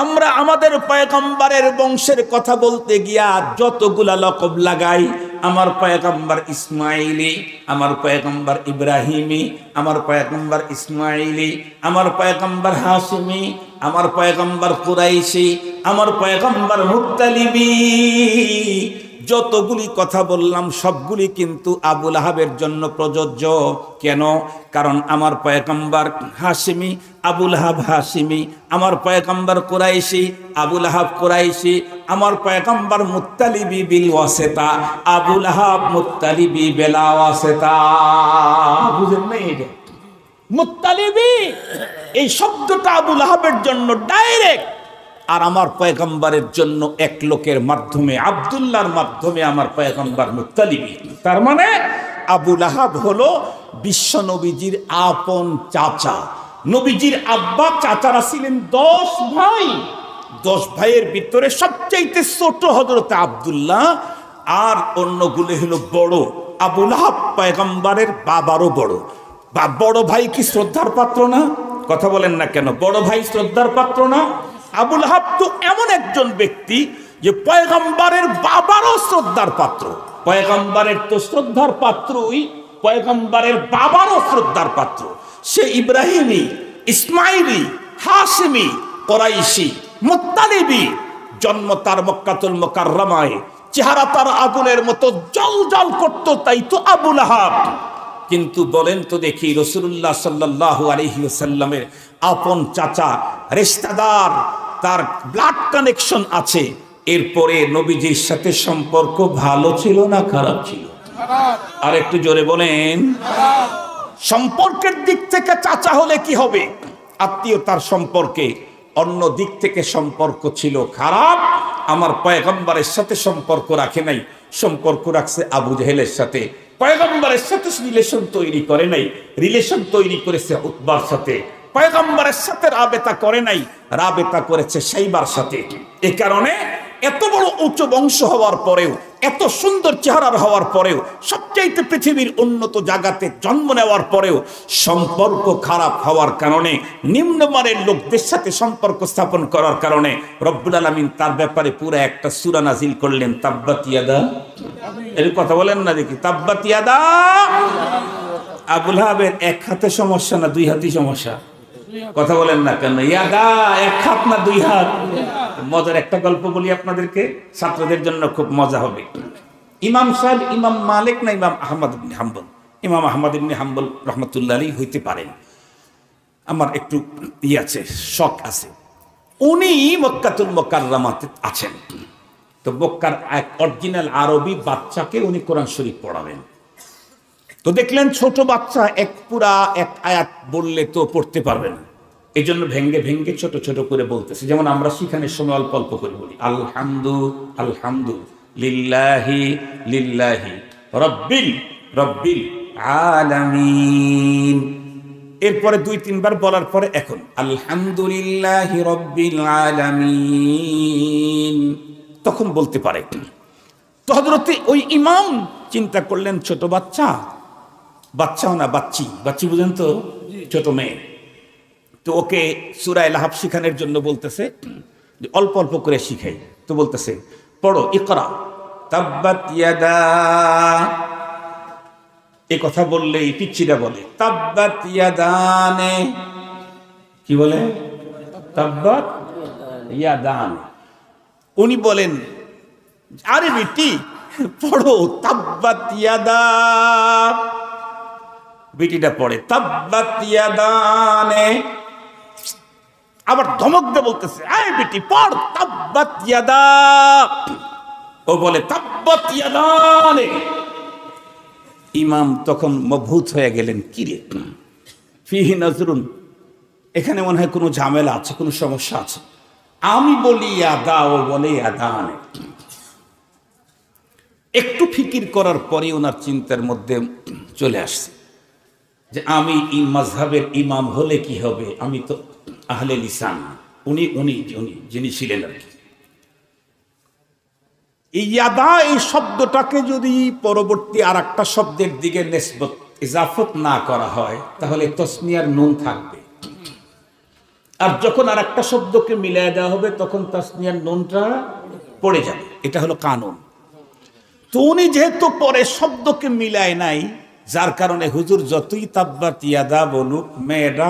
আমরা আমাদের পয়গম্বরের বংশের কথা বলতে গিয়া যতগুলা লকব লাগাই, আমার পয়গম্বর ইসমাইলি, আমার পয়গম্বর ইব্রাহিমি, আমার পয়গম্বর ইসমাইলি, আমার পয়গম্বর হাশিমি, আমার পয়গম্বর কুরাইশি, আমার পয়গম্বর মুত্তালিবি, যতগুলি কথা বললাম সবগুলি কিন্তু আবু লাহাবের জন্য প্রযোজ্য। কেন? কারণ আমার পয়গম্বর হাশিমি, আবু লাহাব হাশিমি, আমার পয়গম্বর কুরাইশি, আবু লাহাব কুরাইশি, আমার পয়গম্বর মুত্তালিবি বিল ওয়াসিতা, আবু লাহাব মুত্তালিবি বিলা ওয়াসিতা। বুঝেন না? এটা মুত্তালিবি এই শব্দটা আবু লাহাবের জন্য ডাইরেক্ট, আর আমার পয়গম্বরের জন্য এক লোকের মাধ্যমে, আব্দুল্লাহর মাধ্যমে আমার পয়গম্বর মুত্তালিবি। তার মানে আবু লাহাব হলো বিশ্ব নবীজির আপন চাচা। নবীজির আব্বা চাচারা ছিলেন 10 ভাই। 10 ভাইয়ের ভিতরে সবচাইতে ছোট হযরত আব্দুল্লাহ, আর অন্যগুলো হলো বড়। আবু লাহাব পয়গম্বরের বাবারও বড়। বড় ভাই কি শ্রদ্ধার পাত্র না? কথা বলেন না কেন? বড় ভাই শ্রদ্ধার পাত্র না? আবু লাহাব তো এমন একজন ব্যক্তি যে পয়গম্বরের বাবারও শ্রদ্ধার পাত্র। পয়গম্বরের তো শ্রদ্ধার পাত্রই, পয়গম্বরের বাবারও শ্রদ্ধার পাত্র। সে ইব্রাহিমি, ইসমাইলি, হাশিমি, কুরাইশি, মুত্তালিবি। জন্ম তার মক্কাতুল মুকাররমায়, চেহারা তার আগুনের মতো জ্বলজ্বল করত, তাই তো আবু লাহাব। কিন্তু বলেন তো দেখি, রাসূলুল্লাহ সাল্লাল্লাহু আলাইহি ওয়াসাল্লামের আপন চাচা, রিশতেদার, তার ব্লাড কানেকশন আছে, এরপরে নবীজির সাথে সম্পর্ক ভালো ছিল না খারাপ ছিল? আর একটু জোরে বলেন। সম্পর্কের দিক থেকে চাচা হলে কি হবে? আত্মীয়তার সম্পর্কে, অন্য দিক থেকে সম্পর্ক ছিল খারাপ। আমার পয়গম্বরের সাথে সম্পর্ক রাখে নাই, সম্পর্ক রাখছে আবু জেহেলের সাথে। পয়গম্বরের সাথে রিলেশন তৈরি করে নাই, রিলেশন তৈরি করেছে উতবার সাথে। পয়গম্বরের সাথে রাবেতা করে নাই, রাবেতা করেছে শাইবার সাথে। এ কারণে এত বড় উচ্চ বংশ হওয়ার পরেও, এত সুন্দর চেহারার হওয়ার পরেও, সবচাইতে পৃথিবীর উন্নত জায়গাতে জন্ম নেওয়ার পরেও সম্পর্ক খারাপ হওয়ার কারণে, নিম্নমানের লোকদের সাথে সম্পর্ক স্থাপন করার কারণে রব্বুল আলামিন তার ব্যাপারে পুরো একটা সূরা নাজিল করলেন, তাব্বাত ইয়াদা। এর কথা বলেন না দেখি, তাব্বাত ইয়াদা। আবু লাহাবের এক হাতে সমস্যা না 2 হাতই সমস্যা? কথা বলেন না কেন? ইয়াদা এক হাত না 2 হাত? মজার একটা গল্প বলি আপনাদেরকে, ছাত্রদের জন্য খুব মজা হবে। ইমাম সাহেব ইমাম মালিক না ইমাম আহমদ ইবনে হাম্বল, ইমাম আহমদ ইবনে হাম্বল রহমতুল্লাহ আলাইহি হইতে পারেন, আমার একটু আছে, শখ আছে। উনি মক্কাতুল মুকাররমাতে আছেন। তো মক্কার এক অরিজিনাল আরবি বাচ্চাকে উনি কোরআন শরীফ পড়াবেন। তো দেখলেন ছোট বাচ্চা এক আয়াত বললে তো পড়তে পারবে না, এই জন্য ভেঙ্গে ভেঙ্গে ছোট ছোট করে বলতেছে। যেমন আমরা শিখানোর সময় অল্প অল্প করে বলি, আলহামদু লিল্লাহি লিল্লাহি রব্বিল আলামিন। এরপরে 2-3 বার বলার পরে এখন আলহামদুলিল্লাহি রাব্বিল আলামিন তখন বলতে পারে। তো হযরতে ওই ইমাম চিন্তা করলেন ছোট বাচ্চাও না, বাচ্চি বুঝেন তো, ছোট মেয়ে। তো ওকে সূরা লাহাব শিখানোর জন্য বলতেছে, অল্প অল্প করে শিখাই। তো বলতেছে পড়ো, ইকরা তাব্বাত ইয়াদা। এ কথা বললেই পিচ্চিরা বলে তাব্বাত ইয়াদানে, কি বলে? তাব্বাত ইয়াদান। উনি বলেন আরে বেটি পড়ো তাব্বাত ইয়াদা। বেটিটা পড়ে তাব্বাত ইয়াদানে, আবার ধমক দিয়ে বলতেছে আরে বেটি পড় তাব্বাত ইয়াদা। ও বলে তাব্বাত ইয়াদানে। ইমাম তখন মবহুত হয়ে গেলেন, কিরে ফিহি নজরুন, এখানে মনে হয় কোনো ঝামেলা আছে, কোনো সমস্যা আছে। আমি বলি ইয়াদা, ও বলে ইয়াদানে। একটু ফিকির করার পরে ওনার চিন্তার মধ্যে চলে আসছে যে আমি এই মাযহাবের ইমাম হলে কি হবে, আমি তো আহলে লিসান। উনি যিনি ছিলেন আর কি। ইয়াদা এই শব্দটাকে যদি পরবর্তী আর একটা শব্দের দিকে নিসবত ইজাফত না করা হয় তাহলে তসনিয়ার নুন থাকবে, আর যখন আর একটা শব্দকে মিলিয়ে দেওয়া হবে তখন তসনিয়ার নুনটা পড়ে যাবে। এটা হলো কানুন। তো উনি যেহেতু পরে শব্দকে মিলায় নাই, যার কারণে হুজুর যতই তাব্বাত ইয়াদা বলুক, মেয়েরা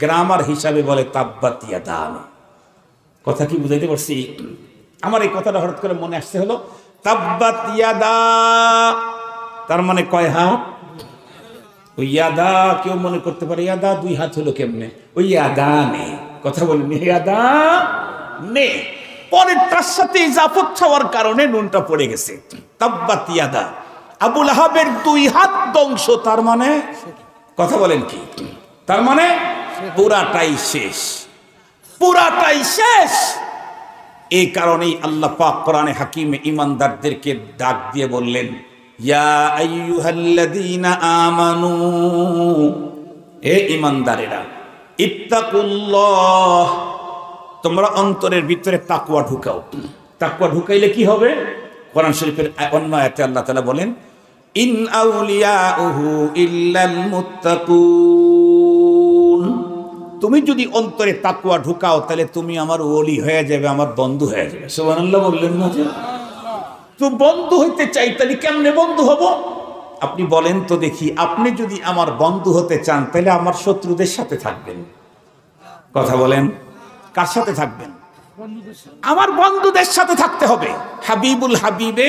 গ্রামার হিসাবে বলে তাব্বাত ইয়াদা। কথা কি বুঝাইতে পারছি? আমার এই কথাটা হঠাৎ করে মনে আসছে, হলো তাব্বাত ইয়াদা তার মানে কয় হাত? ওই ইয়াদা কেউ মনে করতে পারে ইয়াদা 2 হাত হলো কেমনে? ওই ইয়াদা নে, কথা বলেন ইয়াদা নে, পরে তার সাথে ইজাফত হওয়ার কারণে নুনটা পড়ে গেছে। তাব্বাত ইয়াদা, আবু লাহাবের 2 হাত ধ্বংস, তার মানে কথা বলেন কি? তার মানে পুরাটাই শেষ, পুরাটাই শেষ। এই কারণেই আল্লাহ পাক কোরআনে হাকিমে ঈমানদারদেরকে ডাক দিয়ে বললেন, ইয়া আইয়ুহাল্লাযীনা আমানু, হে ঈমানদারেরা, ইত্তাকুল্লাহ, তোমরা অন্তরের ভিতরে তাকওয়া ঢুকাও। তাকওয়া ঢুকাইলে কি হবে? কোরআন শরীফের অন্য আয়াতে আল্লাহ তাআলা বলেন, ইন আউলিয়াউহু ইল্লাল মুত্তাকুন, তুমি যদি অন্তরে তাকওয়া ঢুকাও তাহলে তুমি আমার ওলি হয়ে যাবে, আমার বন্ধু হয়ে যাবে। সুবহানাল্লাহ বললেন না? তো বন্ধু হইতে চাই, তাহলে কেমনে বন্ধু হব? আপনি বলেন তো দেখি, আপনি যদি আমার বন্ধু হতে চান তাহলে আমার শত্রুদের সাথে থাকবেন। কথা বলেন, কার সাথে থাকবেন? আমার বন্ধুদের সাথে থাকতে হবে। হাবিবুল হাবিবে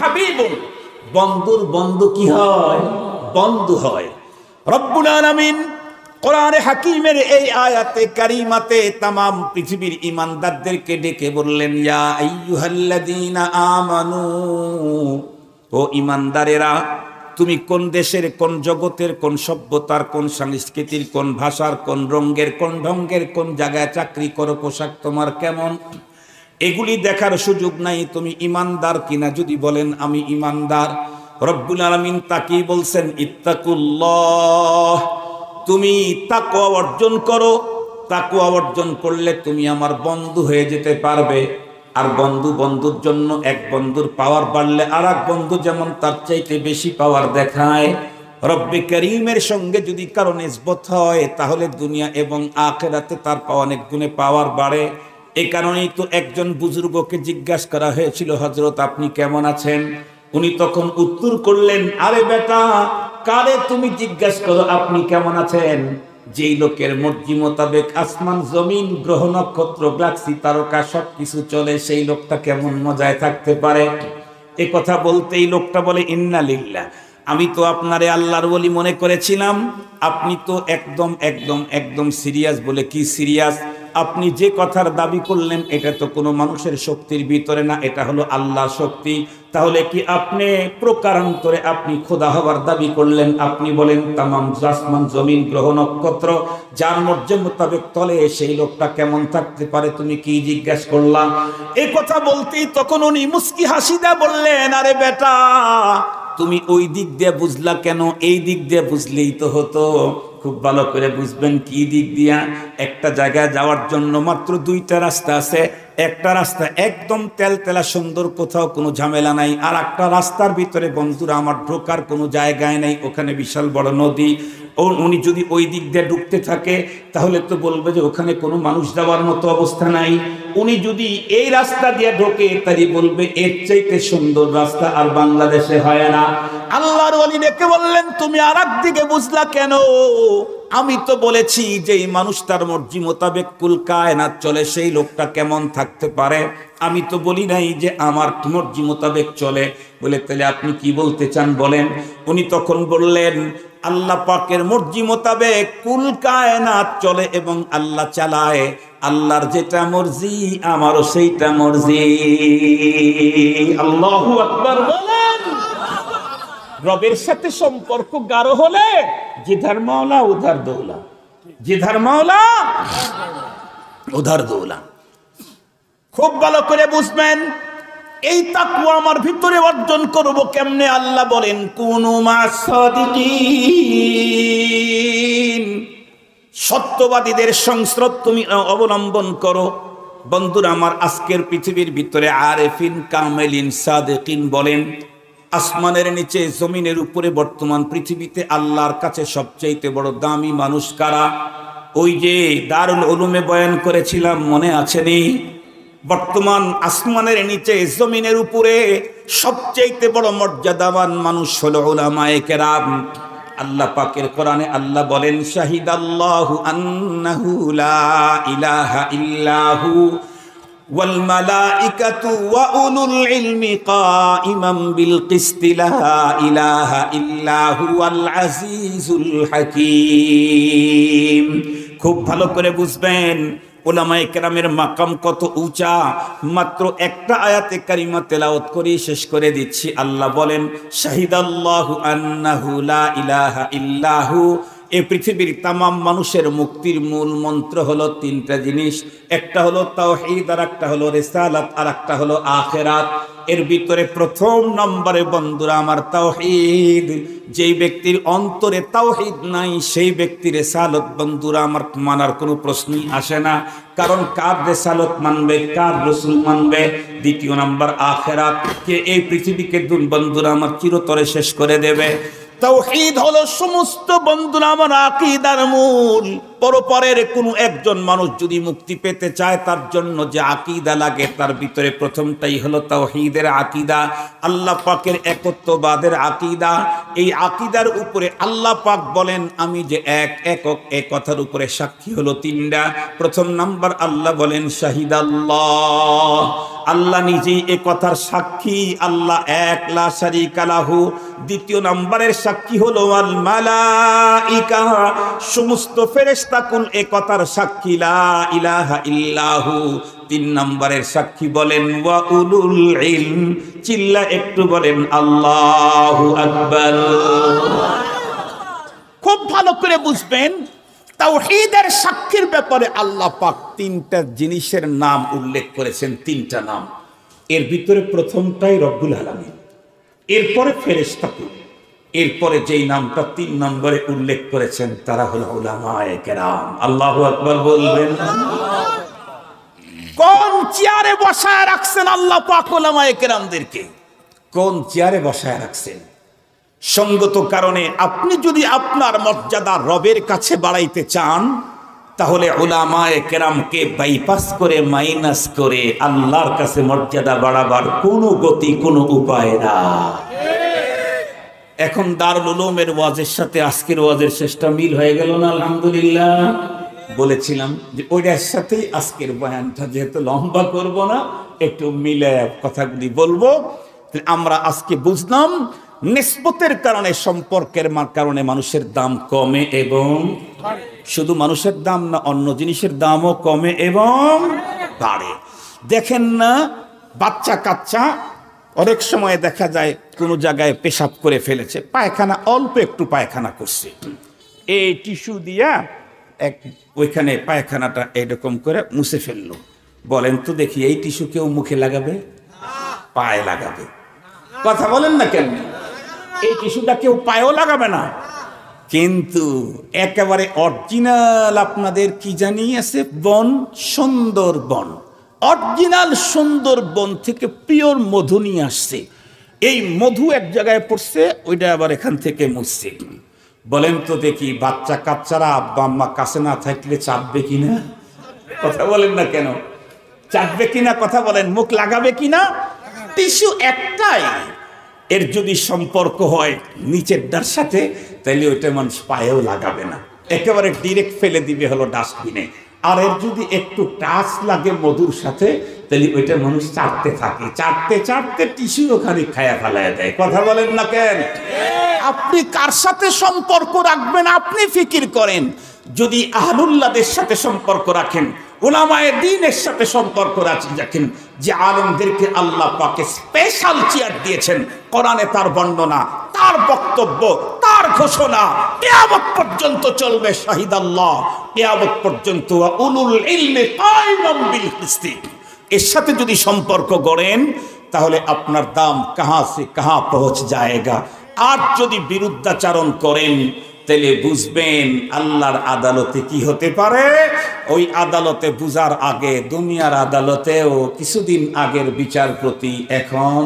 হাবিবুল, বন্ধুর বন্ধু কি হয়? বন্ধু হয়। রব্বুল আলামিন কোরআনে হাকিমের এই আয়াতে কারিমাতে তামাম পৃথিবীর ঈমানদারদেরকে ডেকে বললেন, ইয়া আইয়ুহাল্লাযীনা আমানু, ও ঈমানদারেরা, তুমি কোন দেশের, কোন জগতের, কোন সভ্যতার, কোন সংস্কৃতির, কোন ভাষার, কোন রঙের, কোন ঢঙ্গের, কোন জায়গায় চাকরি করো, পোশাক তোমার কেমন, এগুলি দেখার সুযোগ নাই তুমি ঈমানদার কিনা। যদি বলেন আমি ঈমানদার, রব্বুল আলামিন তাকেই বলছেন ইত্তাকুল্লাহ, তুমি তাকওয়া অর্জন করো। তাকওয়া অর্জন করলে তুমি আমার বন্ধু হয়ে যেতে পারবে। আর বন্ধুর জন্য এক বন্ধুর পাওয়ার বাড়লে আর এক বন্ধু যেমন তার চাইতে বেশি পাওয়ার দেখায়, রব্বে করিমের সঙ্গে যদি কারো নিসবত হয় তাহলে দুনিয়া এবং আখিরাতে তার অনেক গুণে পাওয়ার বাড়ে। এই কারণেই তো একজন বুজুর্গকে জিজ্ঞাসা করা হয়েছিল, হযরত আপনি কেমন আছেন? উনি তখন উত্তর করলেন, আরে বেটা, কারে তুমি জিজ্ঞাসা করো আপনি কেমন আছেন? যেই লোকের মর্জি মোতাবেক আসমান জমিন গ্রহ নক্ষত্র গ্যালাক্সি তারকা সবকিছু চলে, সেই লোকটা কেমন মজায় থাকতে পারে? এ কথা বলতেই লোকটা বলে, ইন্না লিল্লাহ, আমি তো আপনারে আল্লাহর ওলি মনে করেছিলাম, আপনি তো একদম একদম একদম সিরিয়াস। বলে কি সিরিয়াস? আপনি যে কথার দাবি করলেন এটা তো কোনো মানুষের শক্তির ভিতরে না, এটা হলো আল্লাহর শক্তি। তাহলে কি আপনি প্রকারান্তরে আপনি খোদা হবার দাবি করলেন? আপনি বলেন তামাম আসমান জমিন গ্রহ নক্ষত্র যার মর্জি মোতাবেক তলে, সেই লোকটা কেমন থাকতে পারে তুমি কি জিজ্ঞাসা করলাম? এই কথা বলতেই তখন উনি মুস্কি হাসি দিয়ে বললেন, আরে বেটা, তুমি ওই দিক দিয়ে বুঝলা কেন? এই দিক দিয়ে বুঝলেই তো হতো। খুব ভালো করে বুঝবেন কি দিক দিয়া। একটা জায়গায় যাওয়ার জন্য মাত্র দুইটা রাস্তা আছে। একটা রাস্তা একদম তেলতেলা সুন্দর, কোথাও কোনো ঝামেলা নাই। আর একটা রাস্তার ভিতরে বন্ধুরা আমার ঢোকার কোনো জায়গায় নাই, ওখানে বিশাল বড় নদী। উনি যদি ওই দিক দিয়ে ঢুকতে থাকে তাহলে তো বলবে যে ওখানে কোনো মানুষ যাওয়ার মতো অবস্থা নাই। উনি যদি এই রাস্তা দিয়ে ঢোকে তাহলে বলবে এর চাইতে সুন্দর রাস্তা আর বাংলাদেশে হয় না। আল্লাহর ওলি ডেকে বললেন, তুমি আর একদিকে বুঝলা কেন? আমি তো বলেছি যে এই মানুষটার মর্জি মোতাবেক কুল কায়নাত চলে, সেই লোকটা কেমন থাকতে পারে? আমি তো বলি নাই যে আমার মর্জি মোতাবেক চলে। বলে তাহলে আপনি কি বলতে চান বলেন? উনি তখন বললেন, আল্লাহ পাকের মর্জি মোতাবেক কুল কায়নাত চলে এবং আল্লাহ চালায়। আল্লাহর যেটা মর্জি আমারও সেইটা মর্জি। আল্লাহু আকবার বলেন। রবের সাথে সম্পর্ক গাঢ় হলে জিধার মাওলা উধার দৌলা, জিধার মাওলা উধার দৌলা। খুব ভালো করে বুঝবেন। এই তাকওয়া আমার ভিতরে অর্জন করব কেমনে? আল্লাহ বলেন, কুনু মাস সাদিকিন, সত্যবাদীদের সংস্রব তুমি অবলম্বন করো। বন্ধুরা আমার, আজকের পৃথিবীর ভিতরে আরেফিন কামেলিন সাদিকিন বলেন, আসমানের নিচে জমিনের উপরে বর্তমান পৃথিবীতে আল্লাহর কাছে সবচাইতে বড় দামি মানুষ কারা? ওই যে দারুল উলুমে বয়ান করেছিলাম, মনে আছে নি? বর্তমান আসমানের নিচে জমিনের উপরে সবচাইতে বড় মর্যাদাবান মানুষ হলো উলামায়ে কেরাম। আল্লাহ পাকের কোরআনে আল্লাহ বলেন, শাহিদাল্লাহু আন্নাহু লা ইলাহা ইল্লাহু ওয়াল মালাইকাতু ওয়া উলুল ইলমি কাইমান বিল কিসতি লা ইলাহা ইল্লা হুয়াল আজিজুল হাকীম। খুব ভালো করে বুঝবেন উলামায়ে কেরামের মাকাম কত উঁচা। মাত্র একটা আয়াতে কারিমা তেলাওয়াত করে শেষ করে দিচ্ছি। আল্লাহ বলেন, শাহিদাল্লাহু আন্নাহু লা ইলাহা ইল্লাহু। এই পৃথিবীর তামাম মানুষের মুক্তির মূল মন্ত্র হলো তিনটা জিনিস। একটা হলো তাওহীদ, আর একটা হলো রিসালাত, আর একটা হলো আখিরাত। এর ভিতরে প্রথম নম্বরে বন্ধুরা আমার তাওহীদ। যেই ব্যক্তির অন্তরে তাওহীদ নাই সেই ব্যক্তির রিসালাত বন্ধুরা আমার মানার কোনো প্রশ্নই আসে না। কারণ কার রিসালাত মানবে, কার রাসূল মানবে? দ্বিতীয় নাম্বার আখিরাত। কে এই পৃথিবীকে বন্ধুরা আমার চিরতরে শেষ করে দেবে? তাওহীদ হলো সমস্ত বন্ধুরা আমার আকীদার মূল। পরপরের কোনো একজন মানুষ যদি মুক্তি পেতে চায় তার জন্য যে আকীদা লাগে তার ভিতরে প্রথমটাই হলো তাওহীদের আকীদা, আল্লাহ পাকের একত্ববাদের আকীদা। এই আকীদার উপরে আল্লাহ পাক বলেন, আমি যে এক একক, এই কথার উপরে সাক্ষী হলো তিনটা। প্রথম নাম্বার আল্লাহ বলেন শাহিদাল্লাহ, আল্লাহ নিজেই এ কথার সাক্ষী, আল্লাহ এক, লা শারীকা লাহু। দ্বিতীয় নাম্বারের সাক্ষী হলো আল মালাইকা, সমস্ত ফেরেশতাকুল এ কথার সাক্ষী, লা ইলাহা ইল্লাহু। তিন নাম্বারের সাক্ষী বলেন ওয়া উলুল ইলম, চিল্লা একটু বলেন আল্লাহু আকবার। খুব ভালো করে বুঝবেন, তাওহীদের সাক্ষীর ব্যাপারে আল্লাহ পাক তিনটা জিনিসের নাম উল্লেখ করেছেন, তিনটা নাম। এর ভিতরে প্রথমটাই রব্বুল আলামিন, এরপরে ফেরেশতাকুল, এরপরে যেই নামটা তিন নম্বরে উল্লেখ করেছেন তারা হলো উলামায়ে কেরাম। আল্লাহু আকবার বলবেন। কোন চেয়ারে বসায় রাখছেন আল্লাহ পাক উলামায়ে কেরামদেরকে? কোন চেয়ারে বসায় রাখছেন? সঙ্গত কারণে আপনি যদি আপনার মর্যাদা রবের কাছে বাড়াইতে চান তাহলে উলামায়ে কেরামকে বাইপাস করে, মাইনাস করে আল্লাহর কাছে মর্যাদা বাড়াবার কোনো গতি, কোনো উপায় না। এখন দারুল উলুমের ওয়াজের সাথে আজকের ওয়াজের শেষটা মিল হয়ে গেল না? আলহামদুলিল্লাহ। বলেছিলাম যে ওইটার সাথেই আজকের বয়ানটা যেহেতু লম্বা করব না, একটু মিলে কথাগুলি বলবো। আমরা আজকে বুঝলাম নিসবতের কারণে, সম্পর্কের কারণে মানুষের দাম কমে এবং শুধু মানুষের দাম না, অন্য জিনিসের দামও কমে এবং বাড়ে। দেখেন না, বাচ্চা কাচ্চা অনেক সময় দেখা যায় কোনো জায়গায় পেশাব করে ফেলেছে, পায়খানা, অল্প একটু পায়খানা করছে, এই টিস্যু দিয়া ওইখানে পায়খানাটা এরকম করে মুছে ফেললো। বলেন তো দেখি, এই টিস্যু কেউ মুখে লাগাবে? পায়ে লাগাবে। কথা বলেন না কেন? এই টিস্যুটা কেউ পায়েও লাগাবে না, কিন্তু একেবারে অরিজিনাল আপনাদের কি জানি আছে বন, সুন্দরবন, অরিজিনাল সুন্দরবন থেকে পিওর মধু নিয়ে আসছে। এই মধু এক জায়গায় পড়ছে, ওইটা আবার এখান থেকে মুছছে। বলেন তো দেখি, বাচ্চা কাচ্চারা আব্বা আম্মা কাছে না থাকলে চাপবে কিনা? কথা বলেন না কেন? চাপবে কিনা? কথা বলেন। মুখ লাগাবে কিনা? টিস্যু একটাই, এর যদি সম্পর্ক হয় নিচেরটার সাথে, তাহলে ওইটা মানুষ পায়েও লাগাবে না, একেবারে ডিরেক্ট ফেলে দিবে হলো ডাস্টবিনে। আর এর যদি একটু টাচ লাগে মধুর সাথে, তাহলে ওইটা মানুষ চাটতে থাকে, চাটতে চাটতে টিস্যু ওখানে খায়া ফেলায় দেয়। কথা বলেন না কেন? আপনি কার সাথে সম্পর্ক রাখবেন আপনি ফিকির করেন। যদি আহলুল্লাহদের সাথে সম্পর্ক রাখেন, উলামায়ে দ্বীনের সাথে সম্পর্ক রাখেন, যে আলেমদেরকে আল্লাহ পাকে স্পেশাল চেয়ার দিয়েছেন, কোরআনে তার বর্ণনা, তার বক্তব্য, তার ঘোষণা কিয়ামত পর্যন্ত চলবে। শাহিদাল্লাহ কিয়ামত পর্যন্ত উলুল ইলমি কায়িমান বিল কিসতি। এর সাথে যদি সম্পর্ক গড়েন, তাহলে আপনার দাম কাহা সে কাহা পৌঁছ যায়গা। আর যদি বিরুদ্ধাচারণ করেন, তাহলে বুঝবেন আল্লাহর আদালতে কি হতে পারে। ওই আদালতে বুঝার আগে দুনিয়ার আদালতেও কিছুদিন আগের বিচারপতি এখন,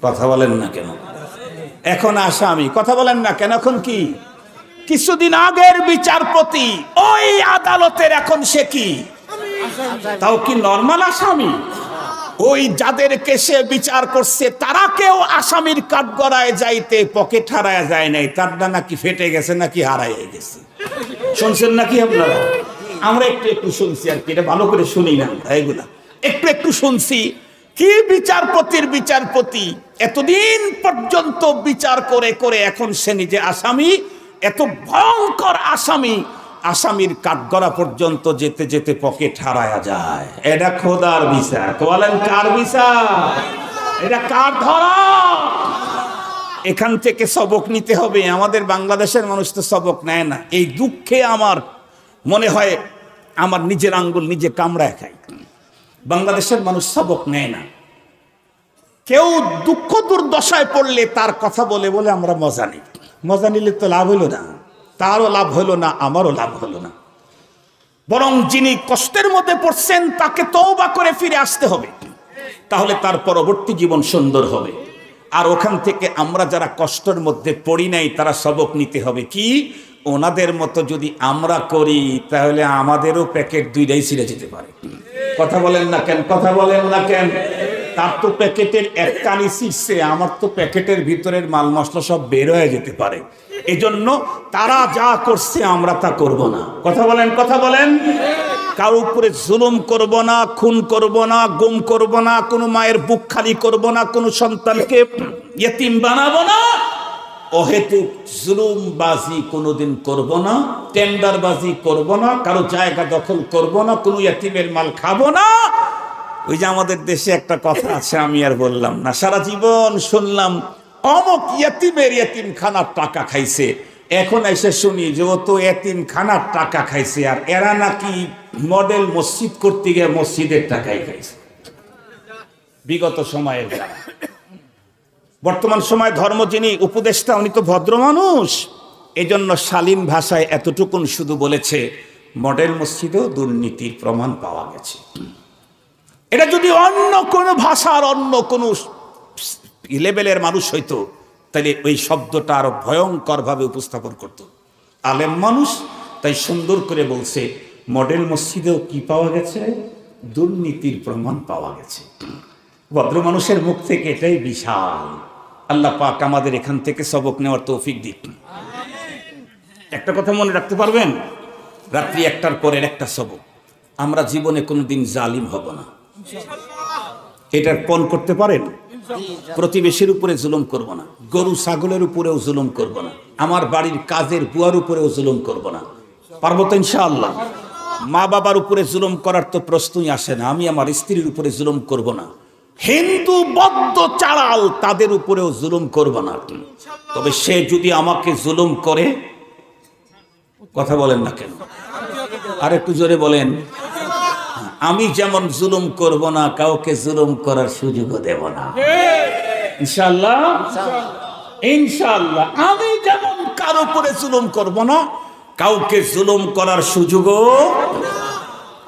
কথা বলেন না কেন, এখন আসামি। কথা বলেন না কেন? এখন কি? কিছুদিন আগের বিচারপতি ওই আদালতের এখন সে কি? তাও কি নরমাল আসামি? ওই যাদেরকে সে বিচার করছে তারা কেউ আসামির কাঠগড়ায় যাইতে পকেট হারায় যায় নাই, তার নাকি ফেটে গেছে, নাকি হারাইয়ে গেছে। শুনছেন নাকি আপনারা? আমরা একটু একটু শুনছি আর কি, এটা ভালো করে শুনি না এইগুলা, একটু একটু শুনছি। কি বিচারপতির বিচারপতি, এতদিন পর্যন্ত বিচার করে করে এখন সে নিজে আসামি, এত ভয়ঙ্কর আসামি, আসামির কাঠগড়া পর্যন্ত যেতে যেতে পকেট হারায়া যায়। এটা খোদার বিচার। বলেন কার বিচার? এটা কার ধরা? এখান থেকে সবক নিতে হবে। আমাদের বাংলাদেশের মানুষ তো সবক নেয় না। এই দুঃখে আমার মনে হয় আমার নিজের আঙ্গুল নিজে কামড়ায় খাই। বাংলাদেশের মানুষ সবক নেয় না। কেউ দুঃখ দুর্দশায় পড়লে তার কথা বলে বলে আমরা মজা নিই। মজা নিলে তো লাভ হইল না, তারও লাভ হলো না, আমারও লাভ হলো না। বরং যিনি কষ্টের মধ্যে পড়ছেন তাকে তওবা করে ফিরে আসতে হবে, তাহলে তার পরবর্তী জীবন সুন্দর হবে। আর ওখান থেকে আমরা যারা কষ্টের মধ্যে পড়ি নাই তারা সবক নিতে হবে। কি ওনাদের মতো যদি আমরা করি, তাহলে আমাদেরও প্যাকেট দুইটাই ছিঁড়ে যেতে পারে। কথা বলেন না কেন? কথা বলেন না কেন? তার তো প্যাকেটের এক কানি ছিঁড়ছে, আমার তো প্যাকেটের ভিতরের মাল মশলা সব বের হয়ে যেতে পারে। এজন্য তারা যা করছে আমরা তা করব না। কথা বলেন, কথা বলেন। কারো উপরে জুলুম করব না, খুন করব না, গুম করব না, কোনো মায়ের বুক খালি করব না, কোনো সন্তানকে ইয়েতিম বানাবো না। অহেতুক জুলুমবাজি কোনোদিন করব না, টেন্ডারবাজি করব না, কারো জায়গা দখল করব না, কোনো ইয়েতিমের মাল খাবো না। ওই যে আমাদের দেশে একটা কথা আছে, আমি আর বললাম না, সারা জীবন শুনলাম অমুক ইয়েতিমের ইয়েতিম খানার টাকা খাইছে। এখন এসে শুনি যে ও তো ইয়েতিম খানার টাকা খাইছে, আর এরা নাকি মডেল মসজিদ করতে গিয়ে মসজিদের টাকাই খাইছে। বিগত সময়ের যারা, বর্তমান সময় ধর্ম যিনি উপদেষ্টা উনি তো ভদ্র মানুষ, এজন্য শালীন ভাষায় এতটুকুন শুধু বলেছে, মডেল মসজিদেও দুর্নীতির প্রমাণ পাওয়া গেছে। এটা যদি অন্য কোনো ভাষার অন্য কোনো লেভেলের মানুষ হইতো, তাহলে ওই শব্দটা আরো ভয়ঙ্কর ভাবে উপস্থাপন করত। আলেম মানুষ তাই সুন্দর করে বলছে, মডেল মসজিদেও কি পাওয়া গেছে? দুর্নীতির প্রমাণ পাওয়া গেছে। ভদ্র মানুষের মুখ থেকে এটাই বিশাল। আল্লাহ পাক আমাদের এখান থেকে সবক নেওয়ার তৌফিক দিক। একটা কথা মনে রাখতে পারবেন, রাত্রি 1টার পরের একটা সবক, আমরা জীবনে কোনোদিন জালিম হব না। এটার পণ করতে পারেন? প্রতিবেশীর উপরে জুলুম করব না, গরু ছাগলের উপরেও জুলুম করব না, আমার বাড়ির কাজের বুয়ার উপরেও জুলুম করব না। পারবো তো ইনশাআল্লাহ? মা বাবার উপরে জুলুম করার তো প্রশ্নই আসে না। আমি আমার স্ত্রীর উপরে জুলুম করব না। হিন্দু বৌদ্ধ চাড়াল তাদের উপরেও জুলুম করব না। তবে সে যদি আমাকে জুলুম করে, কথা বলেন না কেন? আর একটু জোরে বলেন। আমি যেমন জুলুম করব না, কাউকে জুলুম করার সুযোগও দেব না ইনশাআল্লাহ। ইনশাআল্লাহ আমি যেমন কারো উপরে জুলুম করব না, কাউকে জুলুম করার সুযোগও।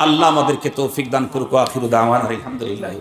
আল্লাহ আমাদেরকে তৌফিক দান করুক। আখিরু দাওয়ানা আলহামদুলিল্লাহ।